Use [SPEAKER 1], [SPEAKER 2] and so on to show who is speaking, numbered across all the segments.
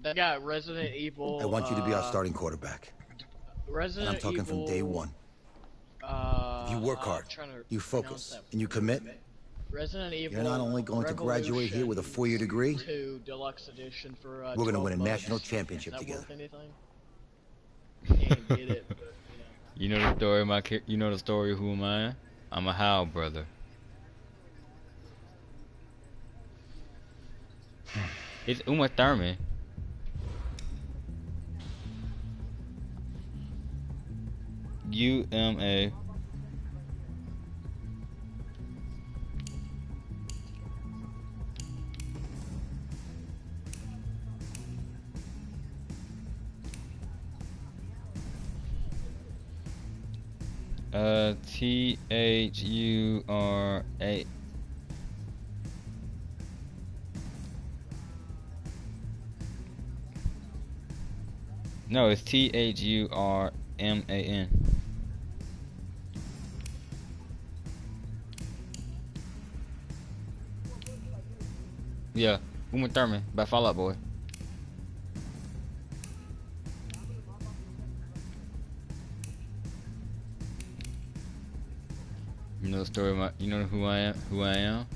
[SPEAKER 1] They got Resident Evil.
[SPEAKER 2] I want you to be our starting quarterback. And I'm
[SPEAKER 1] Resident
[SPEAKER 2] talking from day
[SPEAKER 1] Evil.
[SPEAKER 2] one. If you work hard,
[SPEAKER 1] I'm trying to
[SPEAKER 2] you
[SPEAKER 1] pronounce
[SPEAKER 2] focus,
[SPEAKER 1] that.
[SPEAKER 2] and you commit,
[SPEAKER 1] Resident Evil.
[SPEAKER 2] you're not only going to graduate here with a 4-year degree,
[SPEAKER 1] 2 Deluxe Edition for
[SPEAKER 2] we're going to win a
[SPEAKER 1] $12.
[SPEAKER 2] national championship
[SPEAKER 1] Is that
[SPEAKER 2] together.
[SPEAKER 1] worth anything? Can't get it, but
[SPEAKER 3] You know the story of you know the story of who am I? I'm a Hal brother. It's Uma Thurman. UMA. THURA. No, it's THURMAN. Yeah, Uma Thurman by Fall Out Boy. You know the story of you know who I am? Who I am?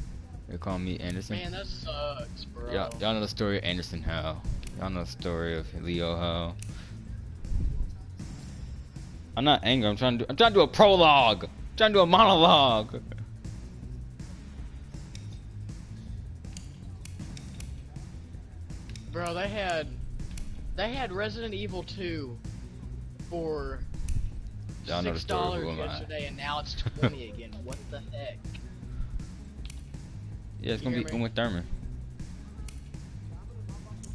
[SPEAKER 3] They call me Anderson.
[SPEAKER 1] man, that sucks, bro.
[SPEAKER 3] Y'all know the story of Anderson Howe. Y'all know the story of Leo Howe. I'm not angry. I'm trying to do a prologue. I'm trying to do a monologue.
[SPEAKER 1] Bro, they had Resident Evil 2 for $6 yesterday, and now it's 20 again. What the heck?
[SPEAKER 3] Yeah, it's gonna be Uma Thurman.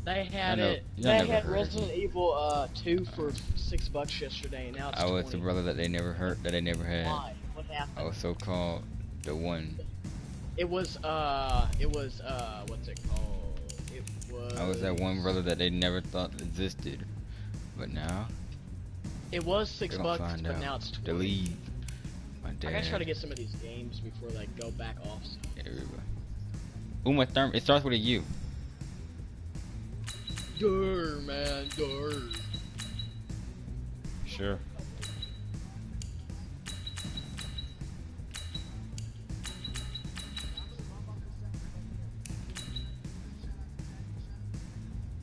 [SPEAKER 1] They had it. They had Resident Evil 2 for $6 yesterday, and now it's 20.
[SPEAKER 3] I was the brother that they never heard, that they never had.
[SPEAKER 1] Why? What happened?
[SPEAKER 3] I was so called the one.
[SPEAKER 1] It was what's it called? It was.
[SPEAKER 3] I was that one brother that they never thought existed, but now.
[SPEAKER 1] It was $6, but
[SPEAKER 3] out.
[SPEAKER 1] now it's 20.
[SPEAKER 3] Delete. My dad.
[SPEAKER 1] I gotta try to get some of these games before they go back off.
[SPEAKER 3] Everybody. Uma Thurman. It starts with a U.
[SPEAKER 1] Durr, man, durr.
[SPEAKER 3] Sure.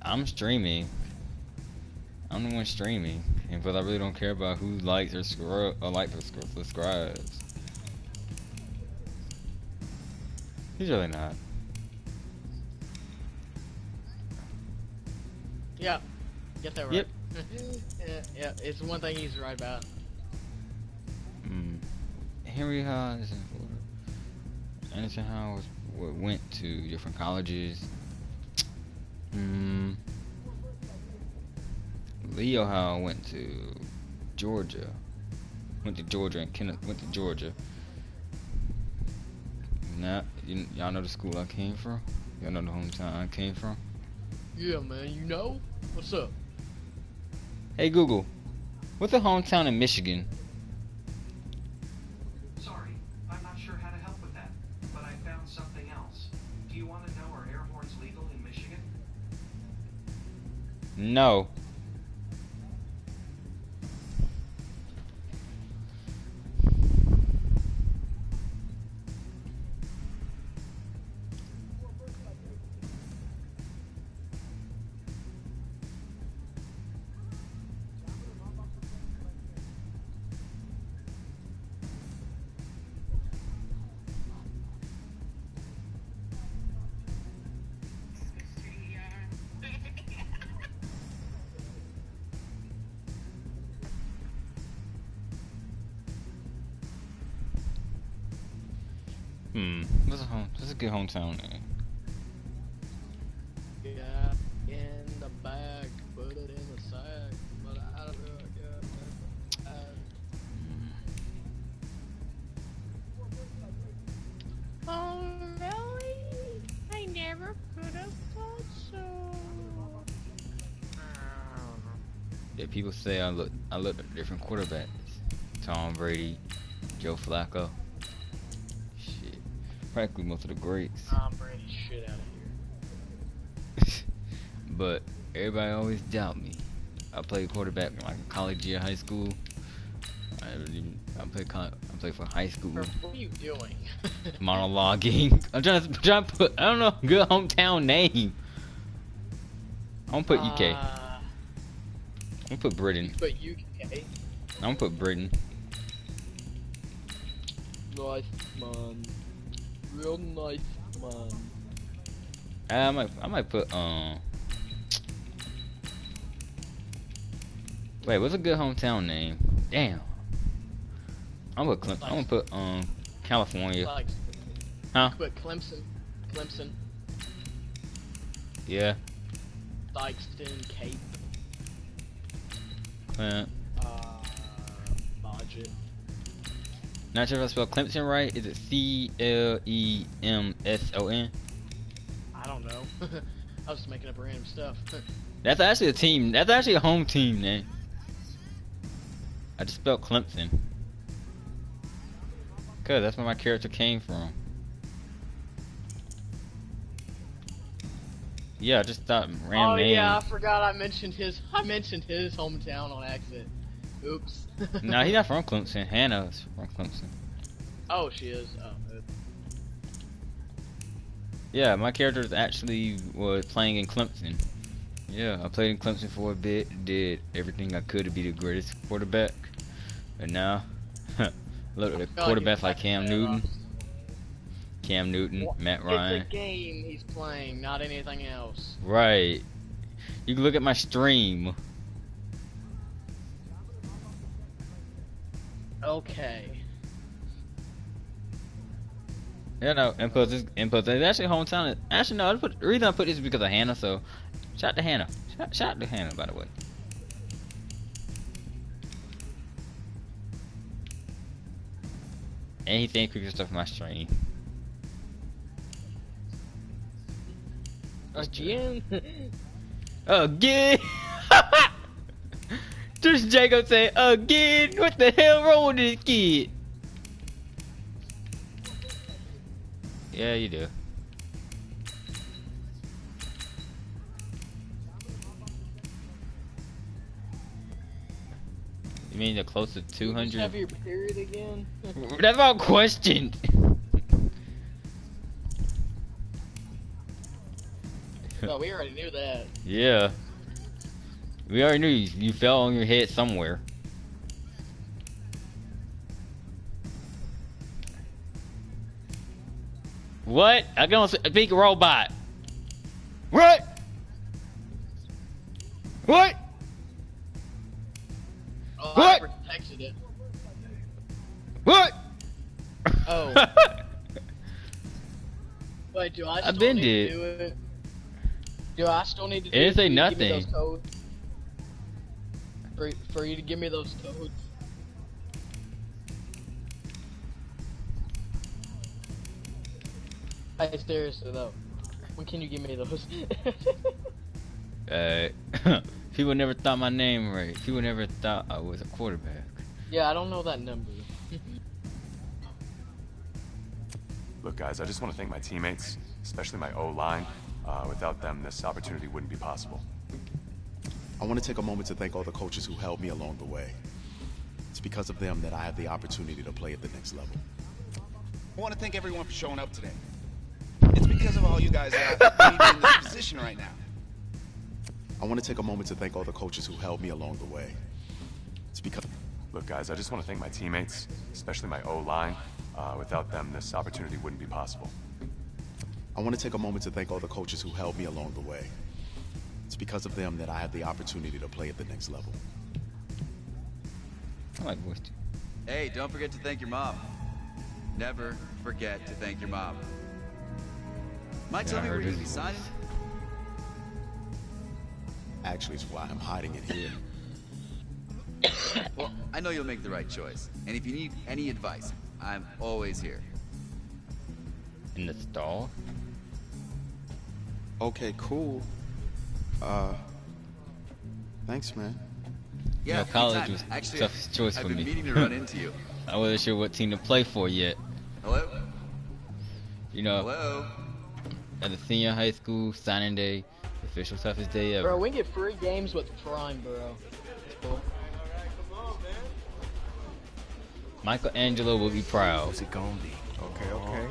[SPEAKER 3] I'm streaming. I'm the one streaming, but I really don't care about who likes or subscribes. He's really not.
[SPEAKER 1] Yeah, get that right.
[SPEAKER 3] Yep.
[SPEAKER 1] yeah, it's one thing he's right about.
[SPEAKER 3] Henry Howe is in Florida. Anderson Howe went to different colleges. Leo Howe went to Georgia. And Kenneth went to Georgia. Now, y'all know the school I came from? Y'all know the hometown I came from?
[SPEAKER 1] Yeah, man, you know? What's up?
[SPEAKER 3] Hey Google, what's a hometown in Michigan?
[SPEAKER 4] Sorry, I'm not sure how to help with that, but I found something else. Do you want to know are air horns legal in Michigan?
[SPEAKER 3] No. What's a good hometown name?
[SPEAKER 1] Yeah, in the bag, put it in the sack, but I don't know, Oh, really? I never could have thought so.
[SPEAKER 3] Yeah, people say I look at different quarterbacks. Tom Brady, Joe Flacco. Shit. Practically most of the greats.
[SPEAKER 1] Tom Brady shit out of here.
[SPEAKER 3] But Everybody always doubt me. I played quarterback in like college year, high school. I play for high school.
[SPEAKER 1] What are you doing?
[SPEAKER 3] Monologuing. I'm trying to put, I don't know, good hometown name. I'm gonna put UK. I'm gonna put Britain.
[SPEAKER 1] Put UK.
[SPEAKER 3] I'm gonna put Britain.
[SPEAKER 1] Nice man. Real nice man.
[SPEAKER 3] I might put wait, what's a good hometown name? Damn. I'm gonna put California. Huh?
[SPEAKER 1] Put Clemson. Clemson.
[SPEAKER 3] Yeah.
[SPEAKER 1] Dykeston, Cape. Budget.
[SPEAKER 3] Not sure if I spelled Clemson right. Is it Clemson?
[SPEAKER 1] I don't know. I was just making up random stuff.
[SPEAKER 3] That's actually a team. That's actually a home team name. I just spelled Clemson. Cause that's where my character came from. Yeah, I just thought random name.
[SPEAKER 1] Oh yeah, I forgot I mentioned his hometown on accident. Oops.
[SPEAKER 3] No, he's not from Clemson. Hannah's from Clemson.
[SPEAKER 1] Oh, she is. Oh.
[SPEAKER 3] Yeah, my character actually was playing in Clemson. Yeah, I played in Clemson for a bit, did everything I could to be the greatest quarterback. And now, look at the quarterbacks like Cam Newton, Matt Ryan.
[SPEAKER 1] It's a game he's playing, not anything else.
[SPEAKER 3] Right. You can look at my stream.
[SPEAKER 1] Okay.
[SPEAKER 3] Yeah, no, Impulse is actually hometown. Actually, no, the reason I put this is because of Hannah, so shout out to Hannah. Shout out to Hannah, by the way. Anything quicker stuff on my stream.
[SPEAKER 1] Again?
[SPEAKER 3] Again? Just Jacob say again. What the hell wrong with this kid? Yeah, you do. You mean the close to 200?
[SPEAKER 1] You have your period again?
[SPEAKER 3] That's not a question.
[SPEAKER 1] Oh, we already knew that.
[SPEAKER 3] Yeah. We already knew you fell on your head somewhere. What? I can speak robot. What? What?
[SPEAKER 1] Oh,
[SPEAKER 3] What?
[SPEAKER 1] I texted it.
[SPEAKER 3] What?
[SPEAKER 1] Oh. Wait, do I
[SPEAKER 3] I've
[SPEAKER 1] still
[SPEAKER 3] been
[SPEAKER 1] need to
[SPEAKER 3] dead.
[SPEAKER 1] do it? Do I still need to do
[SPEAKER 3] It didn't say
[SPEAKER 1] for you to give me
[SPEAKER 3] nothing.
[SPEAKER 1] those codes? For you to give me those codes? Hey, seriously though, when can you give me those?
[SPEAKER 3] People never thought my name right. People never thought I was a quarterback.
[SPEAKER 1] Yeah, I don't know that number.
[SPEAKER 5] Look, guys, I just want to thank my teammates, especially my O-line. Without them, this opportunity wouldn't be possible.
[SPEAKER 6] I want to take a moment to thank all the coaches who helped me along the way. It's because of them that I have the opportunity to play at the next level.
[SPEAKER 7] I want to thank everyone for showing up today. It's because of all you guys that I'm in this position right now.
[SPEAKER 6] I want to take a moment to thank all the coaches who helped me along the way. It's because...
[SPEAKER 5] Look, guys, I just want to thank my teammates, especially my O-line. Without them, this opportunity wouldn't be possible.
[SPEAKER 6] I want to take a moment to thank all the coaches who helped me along the way. It's because of them that I have the opportunity to play at the next level.
[SPEAKER 3] I like voice.
[SPEAKER 7] Hey, don't forget to thank your mom. Never forget to thank your mom. Might tell me where you're gonna be signing?
[SPEAKER 6] Actually, it's why I'm hiding it here.
[SPEAKER 7] Well, I know you'll make the right choice. And if you need any advice, I'm always here.
[SPEAKER 3] In the stall?
[SPEAKER 6] Okay, cool. Thanks, man.
[SPEAKER 7] Yeah,
[SPEAKER 3] You know, college
[SPEAKER 7] anytime.
[SPEAKER 3] was
[SPEAKER 7] Actually,
[SPEAKER 3] tough choice
[SPEAKER 7] I've
[SPEAKER 3] for
[SPEAKER 7] been
[SPEAKER 3] me.
[SPEAKER 7] meaning to run into you.
[SPEAKER 3] I wasn't sure what team to play for yet.
[SPEAKER 7] Hello?
[SPEAKER 3] You know,
[SPEAKER 7] Hello?
[SPEAKER 3] at the senior high school signing day, Official toughest day ever.
[SPEAKER 1] Bro, we get free games with Prime, bro. That's cool.
[SPEAKER 3] Michelangelo will be proud.
[SPEAKER 5] What's it gonna be?
[SPEAKER 6] Okay, okay.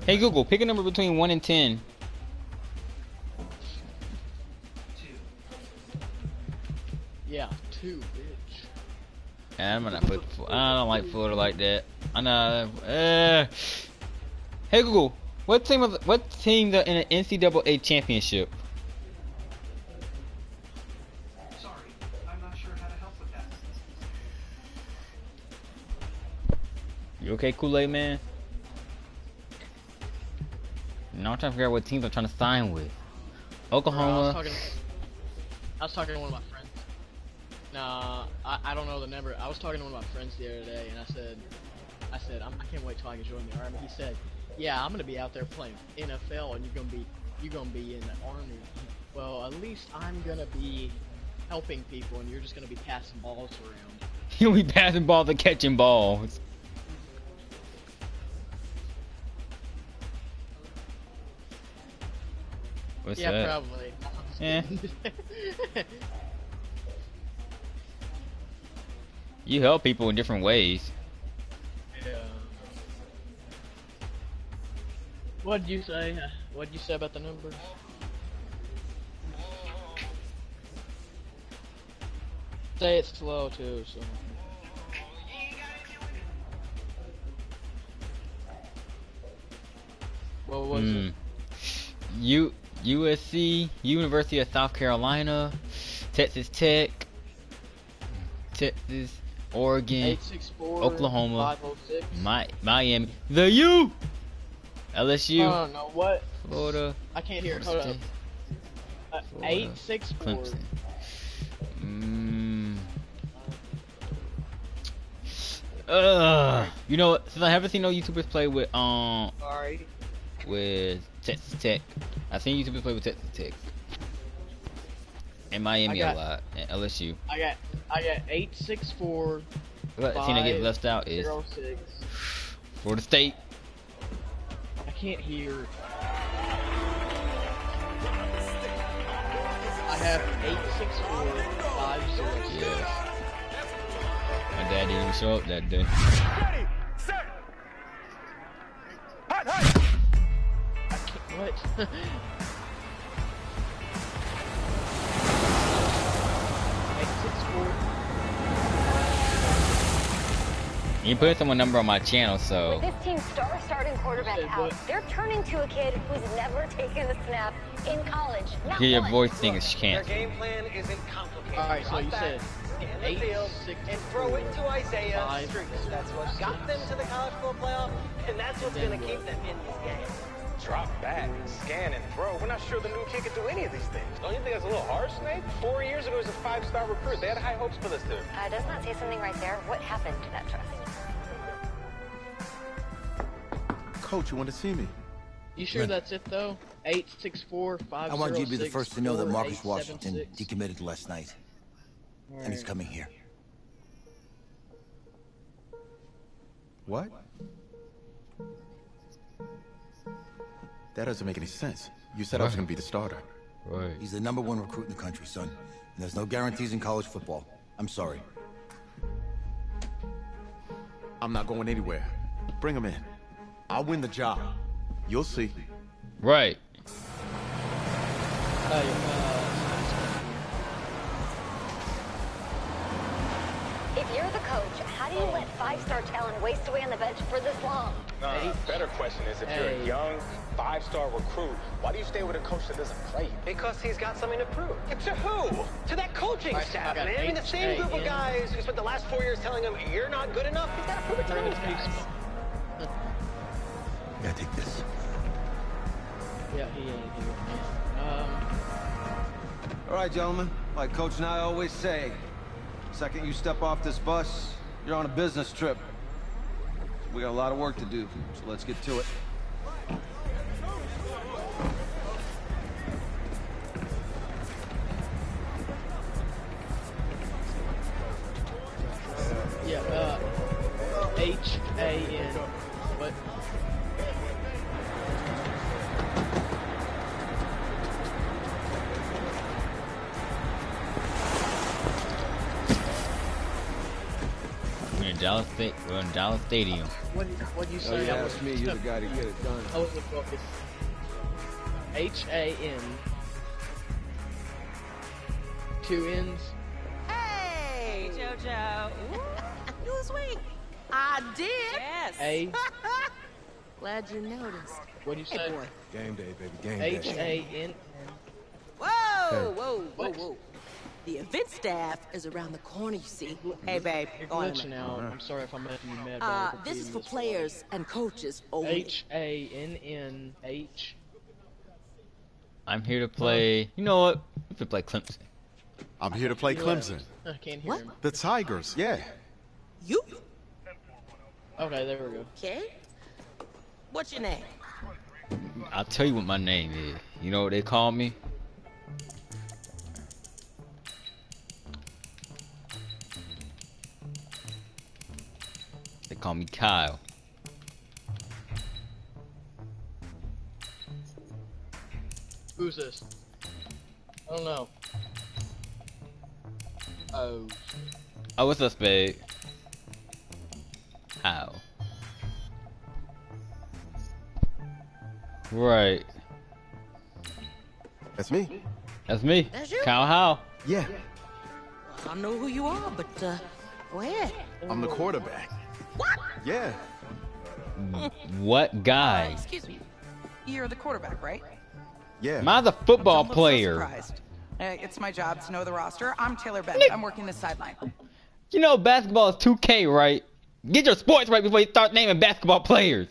[SPEAKER 3] Hey Google, pick a number between 1 and 10.
[SPEAKER 4] 2.
[SPEAKER 1] Yeah, 2, bitch.
[SPEAKER 3] I'm gonna put. I don't like Florida like that. I know. Hey Google, what team in the NCAA championship?
[SPEAKER 4] Sorry, I'm not sure how to help with that.
[SPEAKER 3] You okay, Kool-Aid man? No, I'm trying to figure out what teams I'm trying to sign with. Oklahoma.
[SPEAKER 1] Bro, I was talking to one of my friends. Nah, I don't know the number. I was talking to one of my friends the other day, and I said, I can't wait till I can join the army. He said, yeah, I'm gonna be out there playing NFL, and you're gonna be in the army. Well, at least I'm gonna be helping people, and you're just gonna be passing balls around.
[SPEAKER 3] You'll be passing balls and catching balls. What's
[SPEAKER 1] yeah,
[SPEAKER 3] that?
[SPEAKER 1] probably.
[SPEAKER 3] Eh. You help people in different ways.
[SPEAKER 1] Yeah. What'd you say? What'd you say about the numbers? Say it slow too, so. What was it?
[SPEAKER 3] USC, University of South Carolina, Texas Tech, Texas, Oregon,
[SPEAKER 1] 864,
[SPEAKER 3] Oklahoma,
[SPEAKER 1] 506.
[SPEAKER 3] Miami, the U, LSU,
[SPEAKER 1] I don't know what.
[SPEAKER 3] Florida.
[SPEAKER 1] I can't hear. Hold up. 864.
[SPEAKER 3] Clemson. You know, since I haven't seen no YouTubers play with
[SPEAKER 1] Sorry.
[SPEAKER 3] with Texas Tech, I've seen YouTubers play with Texas Tech and Miami a lot, and LSU.
[SPEAKER 1] I got 864.
[SPEAKER 3] But the team that gets left out is
[SPEAKER 1] 506.
[SPEAKER 3] Florida State.
[SPEAKER 1] I can't hear. I have 864 506.
[SPEAKER 3] Yes. My dad didn't even show up that day.
[SPEAKER 5] Ready, set. Hot, hot.
[SPEAKER 1] What?
[SPEAKER 3] You put someone number on my channel, so.
[SPEAKER 8] With this team's starting quarterback out, they're turning to a kid who's never taken a snap in college. Not
[SPEAKER 3] Hear your
[SPEAKER 8] once.
[SPEAKER 3] voice thing is can't.
[SPEAKER 9] Their game plan isn't complicated.
[SPEAKER 1] Alright, so you said
[SPEAKER 9] in the field and throw it to Isaiah Streets. That's what got them to the college football playoff, and that's what's going to keep them in these games.
[SPEAKER 10] Drop back, scan, and throw. We're not sure the new kid can do any of these things. Don't you think that's a little harsh, Nate? 4 years ago, he was a 5-star recruit. They had high hopes for this dude.
[SPEAKER 8] Does not say something right there. What happened to that trust?
[SPEAKER 6] Coach, you want to see me?
[SPEAKER 1] You sure that's it though? 864 506.
[SPEAKER 2] I want you to be the first to know that Marcus Washington decommitted last night.
[SPEAKER 1] Right.
[SPEAKER 2] And he's coming here.
[SPEAKER 6] What? That doesn't make any sense. You said I was going to be the starter.
[SPEAKER 3] Right.
[SPEAKER 2] He's the #1 recruit in the country, son. And there's no guarantees in college football. I'm sorry.
[SPEAKER 6] I'm not going anywhere. Bring him in. I'll win the job. You'll see.
[SPEAKER 3] Right.
[SPEAKER 8] If you're the coach, how do you let 5-star talent waste away on the bench for this long?
[SPEAKER 10] Better question is, if you're a young 5-star recruit, why do you stay with a coach that doesn't play?
[SPEAKER 9] Because he's got something to prove. To who? To that coaching staff, man. I mean, the same group of guys who spent the last 4 years telling him, you're not good enough. He's got to prove it to those guys.
[SPEAKER 2] Yeah, take this.
[SPEAKER 1] Yeah, he ain't here.
[SPEAKER 11] All right, gentlemen. Like Coach and I always say, second you step off this bus, you're on a business trip. We got a lot of work to do, so let's get to it.
[SPEAKER 1] Yeah, H-A-M.
[SPEAKER 3] Dallas State. We're in Dallas Stadium.
[SPEAKER 1] What you
[SPEAKER 11] Oh,
[SPEAKER 1] say?
[SPEAKER 11] yeah, that's me. You're the guy to get it done.
[SPEAKER 1] I wasn't focused. H-A-N. 2 N's.
[SPEAKER 12] Hey, JoJo. You was sweet. I did. Yes.
[SPEAKER 1] A.
[SPEAKER 12] Glad you noticed.
[SPEAKER 1] What'd you say?
[SPEAKER 12] Hey, boy.
[SPEAKER 11] Game day, baby. Game day.
[SPEAKER 1] H-A-N.
[SPEAKER 12] Whoa, whoa, whoa, whoa. The event staff is around the corner, you see. Hey, babe.
[SPEAKER 1] You're
[SPEAKER 12] go on a
[SPEAKER 1] glitching
[SPEAKER 12] minute.
[SPEAKER 1] out. I'm sorry if I'm making you mad.
[SPEAKER 12] This is for players and coaches only.
[SPEAKER 1] H-A-N-N-H.
[SPEAKER 3] I'm here to play. You know what? I'm here to play Clemson.
[SPEAKER 6] I'm here to play Clemson.
[SPEAKER 1] I can't hear him.
[SPEAKER 6] The Tigers, yeah.
[SPEAKER 12] You?
[SPEAKER 1] Okay, there we go.
[SPEAKER 12] Okay. What's your name?
[SPEAKER 3] I'll tell you what my name is. You know what they call me? They call me Kyle.
[SPEAKER 1] Who's this? I don't know. Oh.
[SPEAKER 3] Oh, what's up, Spade? How? Right.
[SPEAKER 6] That's me.
[SPEAKER 3] That's me.
[SPEAKER 12] That's you?
[SPEAKER 3] Kyle How?
[SPEAKER 6] Yeah.
[SPEAKER 12] I don't know who you are, but go ahead.
[SPEAKER 6] I'm the quarterback.
[SPEAKER 12] What?
[SPEAKER 6] Yeah.
[SPEAKER 3] What guy?
[SPEAKER 13] Excuse me. You're the quarterback, right?
[SPEAKER 6] Yeah.
[SPEAKER 3] Mine's a football
[SPEAKER 13] Don't look so
[SPEAKER 3] player.
[SPEAKER 13] surprised. It's my job to know the roster. I'm Taylor Bennett.
[SPEAKER 3] Nick.
[SPEAKER 13] I'm working the sideline.
[SPEAKER 3] You know basketball is 2K, right? Get your sports right before you start naming basketball players.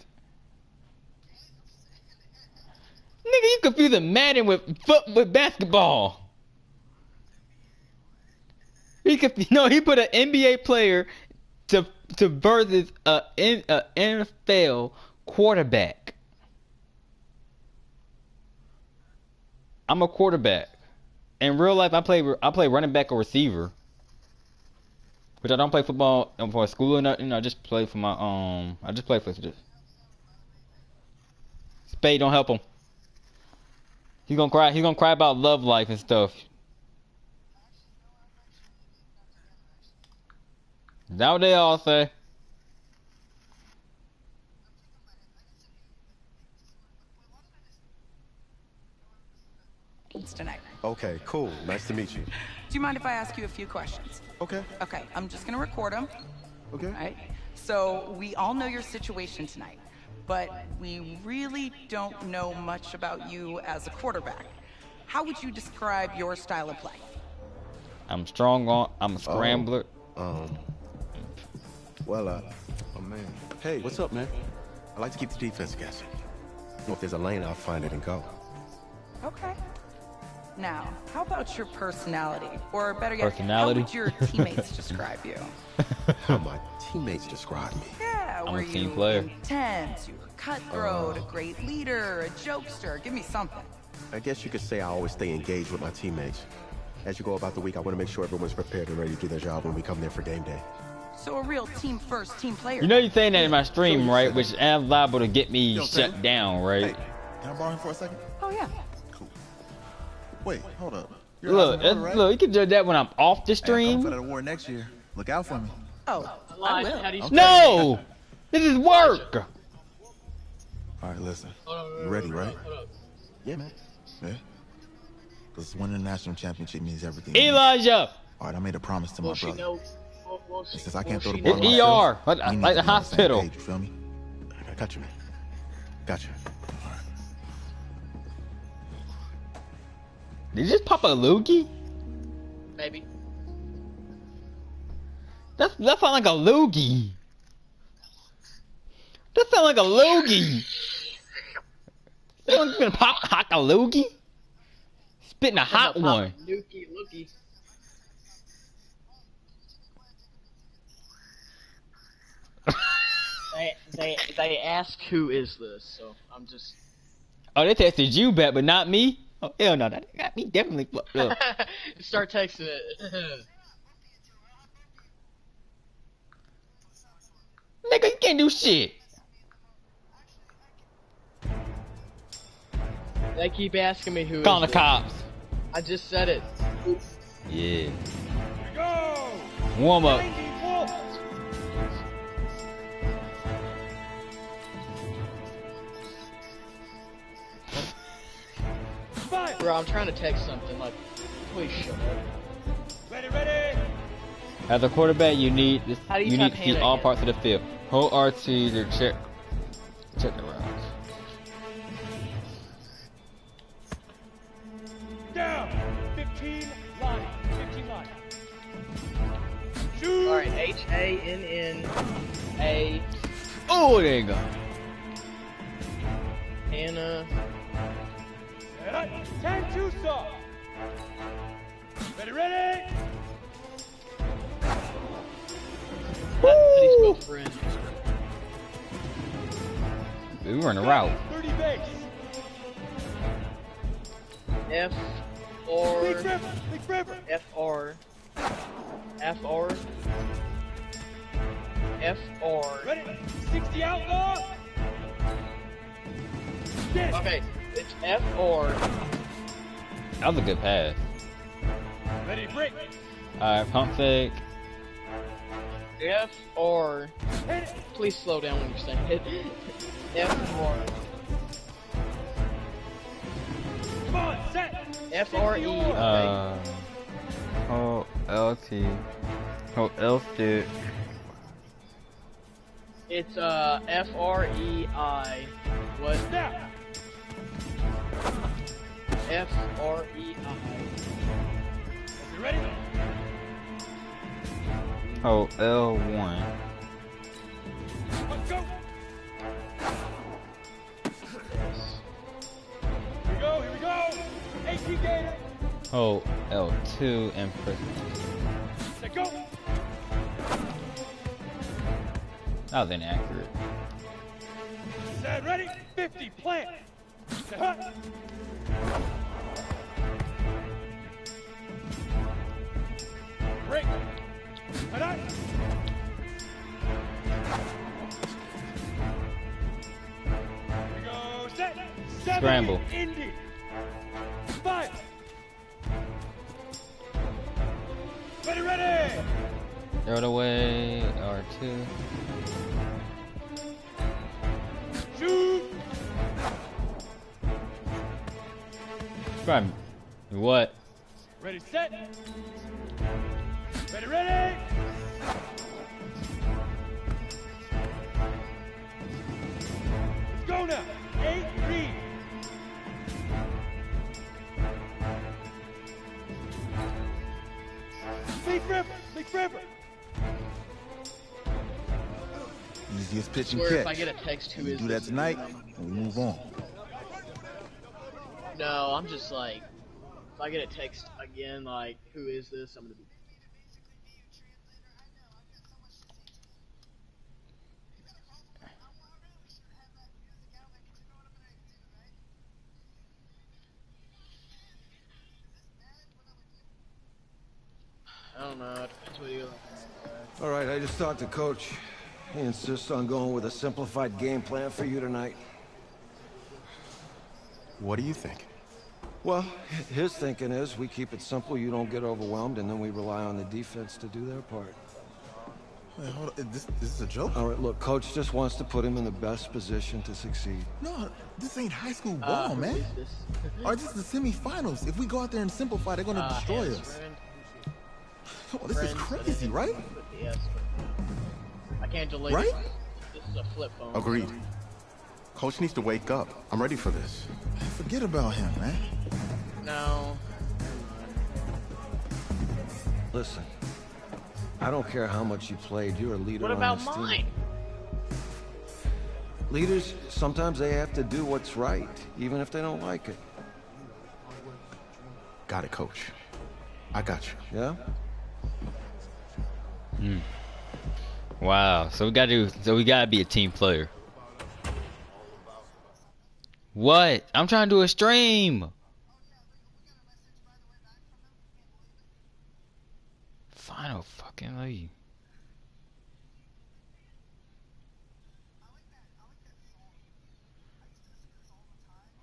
[SPEAKER 3] Nigga, you confusing Madden with basketball. He put an NBA player to versus a NFL quarterback. I'm a quarterback. In real life, I play running back or receiver. Which I don't play football for school or nothing. I just play for my I just play for this. Spade, don't help him. He's gonna cry. He's gonna cry about love life and stuff. Is that what they all say?
[SPEAKER 13] It's tonight.
[SPEAKER 6] Okay, cool. Nice to meet you.
[SPEAKER 13] Do you mind if I ask you a few questions?
[SPEAKER 6] Okay.
[SPEAKER 13] Okay, I'm just gonna record them.
[SPEAKER 6] Okay.
[SPEAKER 13] All right. So we all know your situation tonight, but we really don't know much about you as a quarterback. How would you describe your style of play?
[SPEAKER 3] I'm strong on. I'm a scrambler.
[SPEAKER 6] Oh man. Hey, what's up, man? I like to keep the defense guessing. If there's a lane, I'll find it and go.
[SPEAKER 13] Okay. Now, how about your personality? Or better yet,
[SPEAKER 3] Personality?
[SPEAKER 13] how would your teammates describe you?
[SPEAKER 6] How my teammates describe me.
[SPEAKER 13] Yeah,
[SPEAKER 3] I'm
[SPEAKER 13] were
[SPEAKER 3] a team
[SPEAKER 13] you
[SPEAKER 3] player.
[SPEAKER 13] intense, you were cutthroat, a great leader, a jokester? Give me something.
[SPEAKER 6] I guess you could say I always stay engaged with my teammates. As you go about the week, I want to make sure everyone's prepared and ready to do their job when we come there for game day.
[SPEAKER 13] So a real team first, team player.
[SPEAKER 3] You know you're saying that in my stream, right? Which is liable to get me shut down, right?
[SPEAKER 14] Can I borrow him for a second?
[SPEAKER 13] Oh yeah.
[SPEAKER 14] Wait, hold up. You're
[SPEAKER 3] Look,
[SPEAKER 14] Oscar Miller, right?
[SPEAKER 3] look, you can do that when I'm off the
[SPEAKER 14] Hey, I'm
[SPEAKER 3] stream.
[SPEAKER 14] for that award next year. Look out for me.
[SPEAKER 13] Oh, I will.
[SPEAKER 3] No, this is work.
[SPEAKER 14] All right, listen. You ready, right?
[SPEAKER 6] Yeah, man.
[SPEAKER 14] Yeah. Because winning the national championship means everything.
[SPEAKER 3] Elijah.
[SPEAKER 14] All right, I made a promise to my brother. Since I can't throw the
[SPEAKER 3] It's
[SPEAKER 14] ball
[SPEAKER 3] ER,
[SPEAKER 14] myself,
[SPEAKER 3] like
[SPEAKER 14] we
[SPEAKER 3] the
[SPEAKER 14] need to be on the same
[SPEAKER 3] hospital.
[SPEAKER 14] page, you feel me?
[SPEAKER 6] I got you, man. Got you.
[SPEAKER 3] Did you just pop a loogie?
[SPEAKER 1] Maybe.
[SPEAKER 3] That sound like a loogie. That sound like a loogie. Someone's gonna pop a loogie? Spitting a hot one.
[SPEAKER 1] Lookie, lookie. They ask who is this, so I'm just.
[SPEAKER 3] Oh, they texted you back, but not me. Oh hell no, that got me definitely fucked up.
[SPEAKER 1] Start texting it.
[SPEAKER 3] Nigga, you can't do shit.
[SPEAKER 1] They keep asking me who.
[SPEAKER 3] Calling
[SPEAKER 1] is
[SPEAKER 3] the
[SPEAKER 1] this.
[SPEAKER 3] cops.
[SPEAKER 1] I just said it.
[SPEAKER 3] Yeah. Warm up.
[SPEAKER 1] Bro, I'm trying to text something, like, please shut up.
[SPEAKER 10] Ready.
[SPEAKER 3] As a quarterback, you need this.
[SPEAKER 1] How do you
[SPEAKER 3] You
[SPEAKER 1] type
[SPEAKER 3] need to see
[SPEAKER 1] Hannah
[SPEAKER 3] all
[SPEAKER 1] again?
[SPEAKER 3] parts of the field. Hold RT to check the routes.
[SPEAKER 10] Down. 15 line. 15 line. Shoot.
[SPEAKER 1] Alright, H-A-N-N-A.
[SPEAKER 3] Oh, there you go.
[SPEAKER 1] Hannah.
[SPEAKER 10] 10-2 soft. Ready.
[SPEAKER 1] How do you spell friend?
[SPEAKER 3] We were in a route.
[SPEAKER 10] 30 base.
[SPEAKER 1] F-R.
[SPEAKER 10] Big river.
[SPEAKER 1] F-R. F-R. F-R.
[SPEAKER 10] Ready. 60 outlaw. Yes.
[SPEAKER 1] Okay, it's F-R.
[SPEAKER 3] That was a good pass.
[SPEAKER 10] Ready, break.
[SPEAKER 3] Alright, pump fake.
[SPEAKER 1] F-R. Please slow down when you're saying it. F-R.
[SPEAKER 10] Come on, set.
[SPEAKER 1] F-R-E.
[SPEAKER 3] Hold LT. Hold L stick.
[SPEAKER 1] It's F-R-E-I. What?
[SPEAKER 10] Snap.
[SPEAKER 1] F-R-E-I.
[SPEAKER 10] You ready?
[SPEAKER 3] Hold L1.
[SPEAKER 10] Let's go. Here we go. 18 gator.
[SPEAKER 3] Hold L2 and press.
[SPEAKER 10] Let go.
[SPEAKER 3] That was inaccurate.
[SPEAKER 10] Set, ready. 50, plant. Set, hut. Break. Head up. Here we go. Set. 70,
[SPEAKER 3] Scramble.
[SPEAKER 10] Indy. 5. Ready.
[SPEAKER 3] Throw it away. R2.
[SPEAKER 10] Shoot.
[SPEAKER 3] Scram. What?
[SPEAKER 10] Ready, set. Ready. Let's go now. 8, read. Big river.
[SPEAKER 14] Easiest pitch and
[SPEAKER 1] Swear
[SPEAKER 14] catch.
[SPEAKER 1] if I get a text, who
[SPEAKER 14] We
[SPEAKER 1] is
[SPEAKER 14] do that
[SPEAKER 1] this?
[SPEAKER 14] tonight, and we move on.
[SPEAKER 1] No, I'm just like, if I get a text again, like, who is this? I'm gonna be. I don't know. It depends what you.
[SPEAKER 15] All right, I just talked to Coach. He insists on going with a simplified game plan for you tonight.
[SPEAKER 5] What do you think?
[SPEAKER 15] Well, his thinking is we keep it simple, you don't get overwhelmed, and then we rely on the defense to do their part.
[SPEAKER 14] Wait, hold on. This is a joke?
[SPEAKER 15] All right, look, Coach just wants to put him in the best position to succeed.
[SPEAKER 14] No, this ain't high school ball, man. Or this is the semifinals. If we go out there and simplify, they're gonna destroy us. Oh, this is crazy, right?
[SPEAKER 1] Yes. I can't delete
[SPEAKER 14] Right?
[SPEAKER 1] it. This is a flip phone.
[SPEAKER 6] Agreed. Coach needs to wake up. I'm ready for this.
[SPEAKER 14] Forget about him, man.
[SPEAKER 1] No.
[SPEAKER 15] Listen, I don't care how much you played, you're a leader
[SPEAKER 1] What
[SPEAKER 15] on
[SPEAKER 1] about
[SPEAKER 15] this team.
[SPEAKER 1] mine?
[SPEAKER 15] Leaders, sometimes they have to do what's right, even if they don't like it.
[SPEAKER 6] Got it, Coach. I got you.
[SPEAKER 15] Yeah?
[SPEAKER 3] Wow. So we gotta be a team player. What? I'm trying to do a stream. Final fucking lead.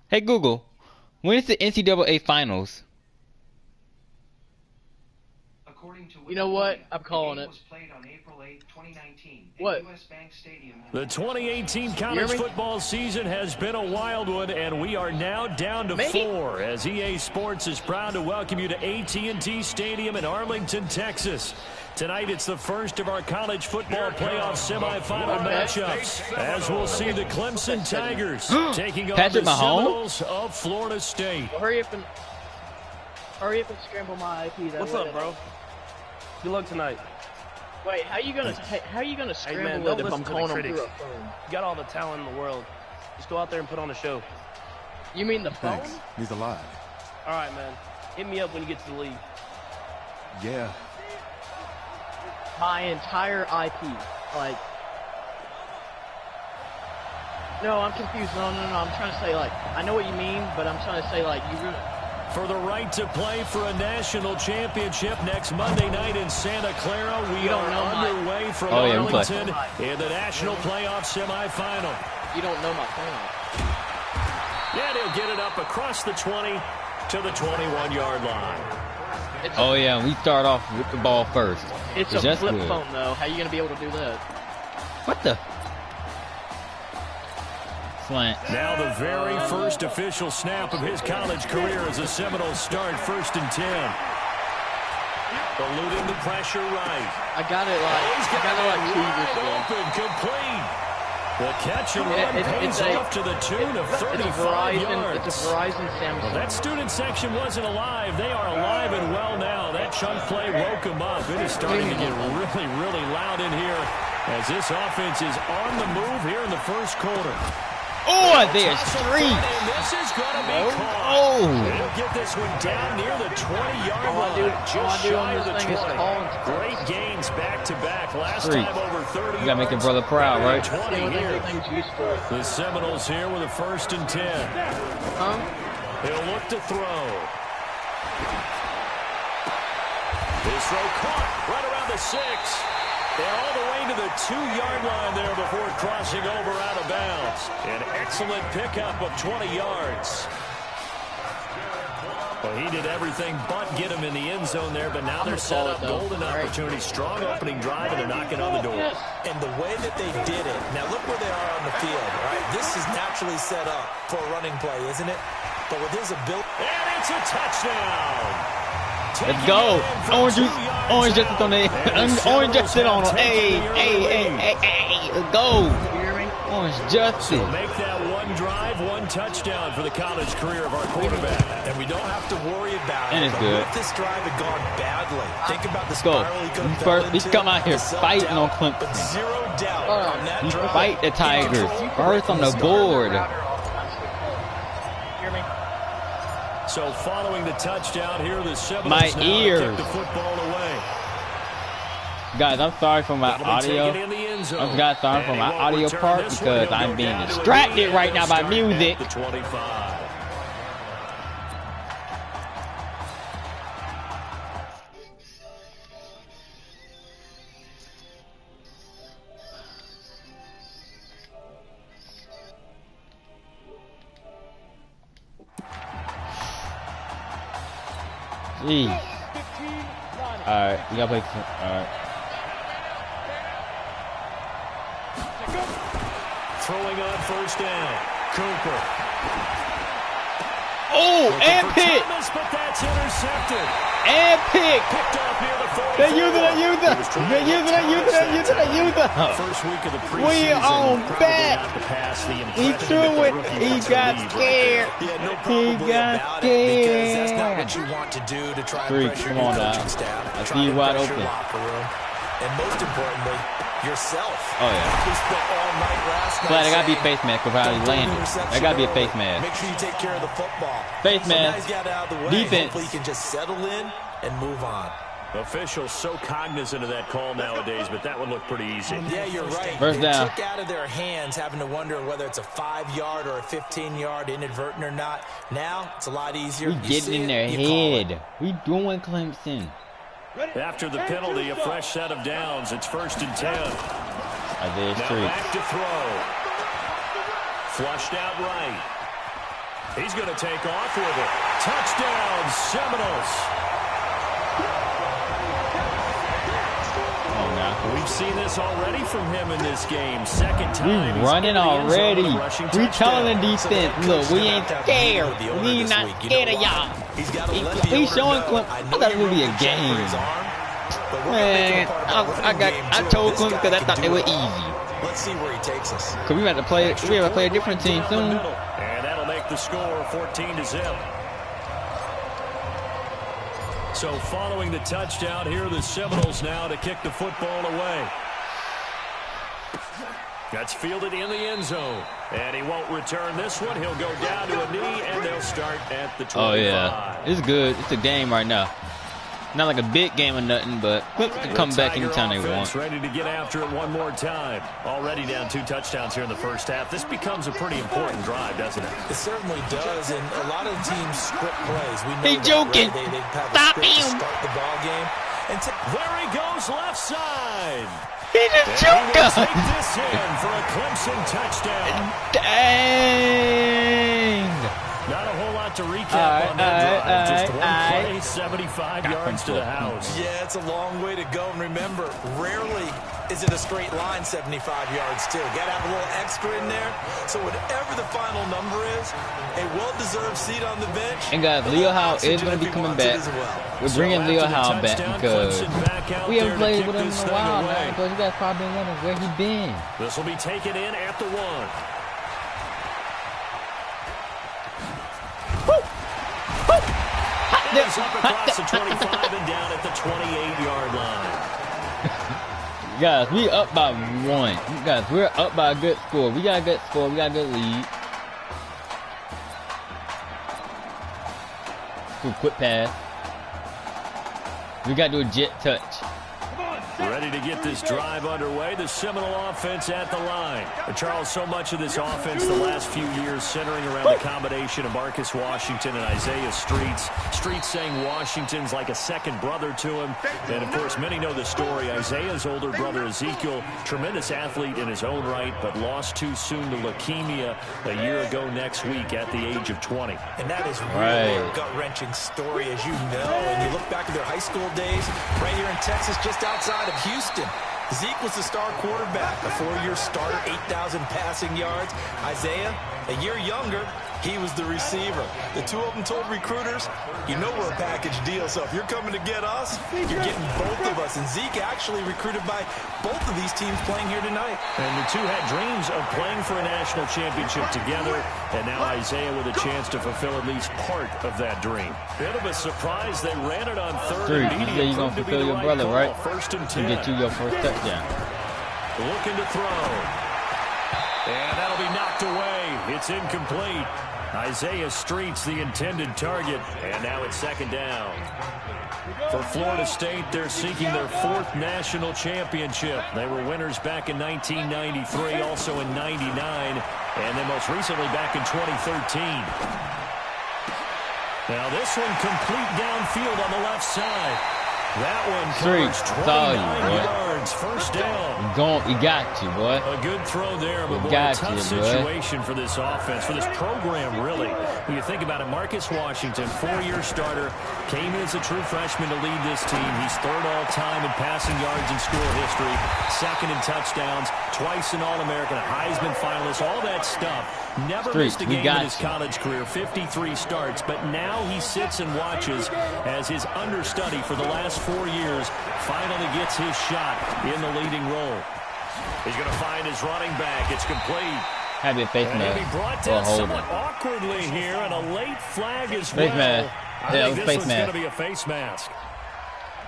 [SPEAKER 3] Hey Google, when is the NCAA finals?
[SPEAKER 4] According
[SPEAKER 1] You know what? I'm calling it. What?
[SPEAKER 16] The 2018 college football season has been a wild one, and we are now down to 4 as EA Sports is proud to welcome you to AT&T Stadium in Arlington, Texas. Tonight, it's the first of our college football playoff semifinal matchups, as we'll see the Clemson Tigers taking on the Seminoles of Florida State.
[SPEAKER 1] Well, hurry up and scramble my IP.
[SPEAKER 17] What's up, bro? Good luck tonight.
[SPEAKER 1] Wait, how you gonna scramble it if I'm calling them through a phone?
[SPEAKER 17] You got all the talent in the world. Just go out there and put on a show.
[SPEAKER 1] You mean the phone?
[SPEAKER 6] Thanks. He's alive.
[SPEAKER 17] All right, man. Hit me up when you get to the league.
[SPEAKER 6] Yeah.
[SPEAKER 1] My entire IP, like. No, I'm confused. No. I'm trying to say, like, I know what you mean, but I'm trying to say, like, you really.
[SPEAKER 16] For the right to play for a national championship next Monday night in Santa Clara, we are underway from Arlington in the national playoff semifinal.
[SPEAKER 1] You don't know my phone.
[SPEAKER 16] Yeah, they'll get it up across the 20 to the 21-yard line.
[SPEAKER 3] Oh yeah, we start off with the ball first.
[SPEAKER 1] It's a flip phone, though. How are you going to be able to do that?
[SPEAKER 3] What the? Slant.
[SPEAKER 16] Now the very first official snap of his college career as a Seminoles start, 1st and 10. Eluding the pressure right.
[SPEAKER 1] I got it like 2 years ago.
[SPEAKER 16] Open, complete. The catch and run pays off to the tune of 35 yards.
[SPEAKER 1] It's a Verizon Samsung.
[SPEAKER 16] Well, that student section wasn't alive. They are alive and well now. That chunk play woke them up. It is starting to get really, really loud in here as this offense is on the move here in the first quarter.
[SPEAKER 3] Oh, there's Street.
[SPEAKER 16] This is going to be caught.
[SPEAKER 3] Oh.
[SPEAKER 16] They'll get this one down near the 20-yard line. Just shy of the 20. Great gains back-to-back. Last time over 30
[SPEAKER 3] You got to make your brother proud, right?
[SPEAKER 16] 20 here. The Seminoles here with a 1st and 10. He'll look to throw. This throw caught right around the 6. And all the way to the 2-yard line there before crossing over out of bounds. An excellent pickup of 20 yards. Well, he did everything but get him in the end zone there, but now they're set up golden opportunity. Strong opening drive, and they're knocking on the door.
[SPEAKER 10] And the way that they did it, now look where they are on the field, right? This is naturally set up for a running play, isn't it? But with his ability...
[SPEAKER 16] And it's a touchdown!
[SPEAKER 3] Let's go. Orange Justice on the Orange Justice on him. Hey. Let's go. Orange Justice.
[SPEAKER 16] So make that one drive, one touchdown for the college career of our quarterback.
[SPEAKER 10] And we don't have to worry about
[SPEAKER 3] it.
[SPEAKER 10] But
[SPEAKER 3] Good.
[SPEAKER 10] if this drive had gone badly, think about the spiral he could have fell into.
[SPEAKER 3] He come out here fighting on Clemson.
[SPEAKER 10] But zero doubt on that
[SPEAKER 3] He
[SPEAKER 10] drive.
[SPEAKER 3] fight the Tigers. First on the board.
[SPEAKER 16] So following the touchdown here, the Seminoles
[SPEAKER 3] My ears.
[SPEAKER 16] kick the football away.
[SPEAKER 3] Guys, I'm sorry for my audio. I'm sorry for my audio part because I'm being distracted right now by music.
[SPEAKER 16] The 25.
[SPEAKER 3] Jeez. Alright, we gotta play. Alright.
[SPEAKER 16] Throwing on 1st down. Cooper.
[SPEAKER 3] Oh, and pick!
[SPEAKER 16] Thomas, but that's intercepted.
[SPEAKER 3] And pick!
[SPEAKER 16] Picked up near the 44.
[SPEAKER 3] They use it.
[SPEAKER 16] First week of the preseason.
[SPEAKER 3] We on back. He threw it. He got scared. He got
[SPEAKER 10] Because that's not what you want to do to try and pressure your coaching staff.
[SPEAKER 3] I see you wide open.
[SPEAKER 10] And most importantly, yourself.
[SPEAKER 3] Oh yeah.
[SPEAKER 10] We spent all night last night.
[SPEAKER 3] But I gotta be a face mask for how he landed. I gotta be a face mask.
[SPEAKER 10] Make sure you take care of the football.
[SPEAKER 3] Face mask.
[SPEAKER 10] Guys got out of the way.
[SPEAKER 3] Defense.
[SPEAKER 10] Hopefully you can just settle in and move on.
[SPEAKER 16] Officials so cognizant of that call nowadays, but that would look pretty easy.
[SPEAKER 10] Yeah, you're right.
[SPEAKER 3] First down.
[SPEAKER 10] They took out of their hands having to wonder whether it's a 5-yard or a 15-yard inadvertent or not. Now, it's a lot easier.
[SPEAKER 3] We getting in their head. We doing Clemson.
[SPEAKER 16] After the penalty, a fresh set of downs. It's 1st and 10.
[SPEAKER 3] Isaiah Street.
[SPEAKER 16] Now back to throw. Flushed out right. He's going to take off with it. Touchdown, Seminoles. We've seen this already from him in this game. Second time.
[SPEAKER 3] We running already. We telling the defense, look, we ain't scared. We not scared of y'all. We showing Clemson. I thought it would be a game. Man, I told Clemson because I thought they were easy.
[SPEAKER 10] Let's see where he takes us.
[SPEAKER 3] Cause we have to play a different team soon.
[SPEAKER 16] And that'll make the score 14-0. So following the touchdown, here are the Seminoles now to kick the football away. That's fielded in the end zone. And he won't return this one. He'll go down to a knee, and they'll start at the 25.
[SPEAKER 3] Oh, yeah. It's good. It's a game right now. Not like a big game or nothing, but Clemson can come back anytime they want.
[SPEAKER 16] Ready to get after it one more time. Already down 2 touchdowns here in the first half. This becomes a pretty important drive, doesn't it?
[SPEAKER 10] It certainly does, and a lot of teams script plays. We know
[SPEAKER 3] He's joking. Stop him.
[SPEAKER 10] Start the ball game. And
[SPEAKER 16] there he goes, left side.
[SPEAKER 3] He just joked us.
[SPEAKER 16] Take this in for a Clemson touchdown.
[SPEAKER 3] Dang.
[SPEAKER 16] Not a whole lot to recap on that drive. Just one play, 75 yards to the house.
[SPEAKER 10] Yeah, it's a long way to go. And remember, rarely is it a straight line 75 yards, too. Got to have a little extra in there. So whatever the final number is, a well-deserved seat on the bench.
[SPEAKER 3] And guys, Leo Howe is going to be coming back. We're bringing Leo Howe back because we haven't played with him in a while, man. Because you guys probably been wondering where he's been.
[SPEAKER 16] This will be taken in at the 1. He's up across the 25 and down at the 28-yard line.
[SPEAKER 3] Guys, we up by 1. Guys, we're up by a good score. We got a good score. We got a good lead. Do a quick pass. We got to do a jet touch.
[SPEAKER 16] Ready to get this drive underway. The Seminole offense at the line. But Charles, so much of this offense the last few years centering around the combination of Marcus Washington and Isaiah Streets. Streets saying Washington's like a second brother to him. And, of course, many know the story. Isaiah's older brother, Ezekiel, tremendous athlete in his own right, but lost too soon to leukemia a year ago next week at the age of 20.
[SPEAKER 10] And that is really a gut-wrenching story, as you know. And you look back at their high school days, right here in Texas, just outside of Houston. Zeke was the star quarterback, a 4-year starter, 8,000 passing yards. Isaiah, a year younger, he was the receiver. The two of them told recruiters, you know we're a package deal, so if you're coming to get us, you're getting both of us. And Zeke actually recruited by both of these teams playing here tonight.
[SPEAKER 16] And the two had dreams of playing for a national championship together, and now Isaiah with a chance to fulfill at least part of that dream. Bit of a surprise, they ran it on third and
[SPEAKER 3] you say you're going to fulfill your brother, right?
[SPEAKER 16] First and 10.
[SPEAKER 3] To get you your first touchdown.
[SPEAKER 16] Looking to throw. And that'll be knocked away. It's incomplete. Isaiah Streets, the intended target. And now it's second down. For Florida State, they're seeking their 4th national championship. They were winners back in 1993, also in 99, and then most recently back in 2013. Now this one complete downfield on the left side. That one covers 29 yards, first down.
[SPEAKER 3] We got you, boy.
[SPEAKER 16] A good throw there, but boy, a tough situation for this offense, for this program, really. When you think about it, Marcus Washington, 4-year starter, came in as a true freshman to lead this team. He's 3rd all-time in passing yards in school history, 2nd in touchdowns, twice an All-American, a Heisman finalist, all that stuff. Never missed a game in his college career, 53 starts, but now he sits and watches as his understudy for the last 4 years finally gets his shot in the leading role. He's going to find his running back. It's complete.
[SPEAKER 3] Had to be a face mask.
[SPEAKER 16] And he'll be brought down somewhat awkwardly here, and a late flag as well.
[SPEAKER 3] Face mask.
[SPEAKER 16] I think this one's going to be a face mask.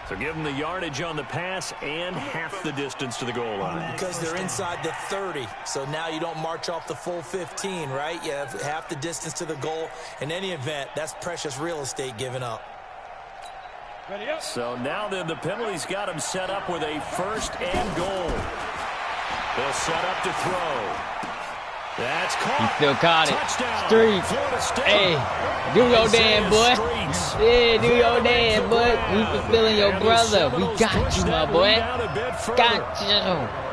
[SPEAKER 16] So give them the yardage on the pass and half the distance to the goal line.
[SPEAKER 10] Because they're inside the 30, so now you don't march off the full 15, right? You have half the distance to the goal. In any event, that's precious real estate given up.
[SPEAKER 16] So now then the penalty's got him set up with a 1st and goal. They'll set up to throw. That's caught.
[SPEAKER 3] He still caught it.
[SPEAKER 16] Touchdown.
[SPEAKER 3] Streets. Hey, do your damn, boy. Yeah, do your damn, boy. We fulfilling your brother. We got you, my boy. Got you.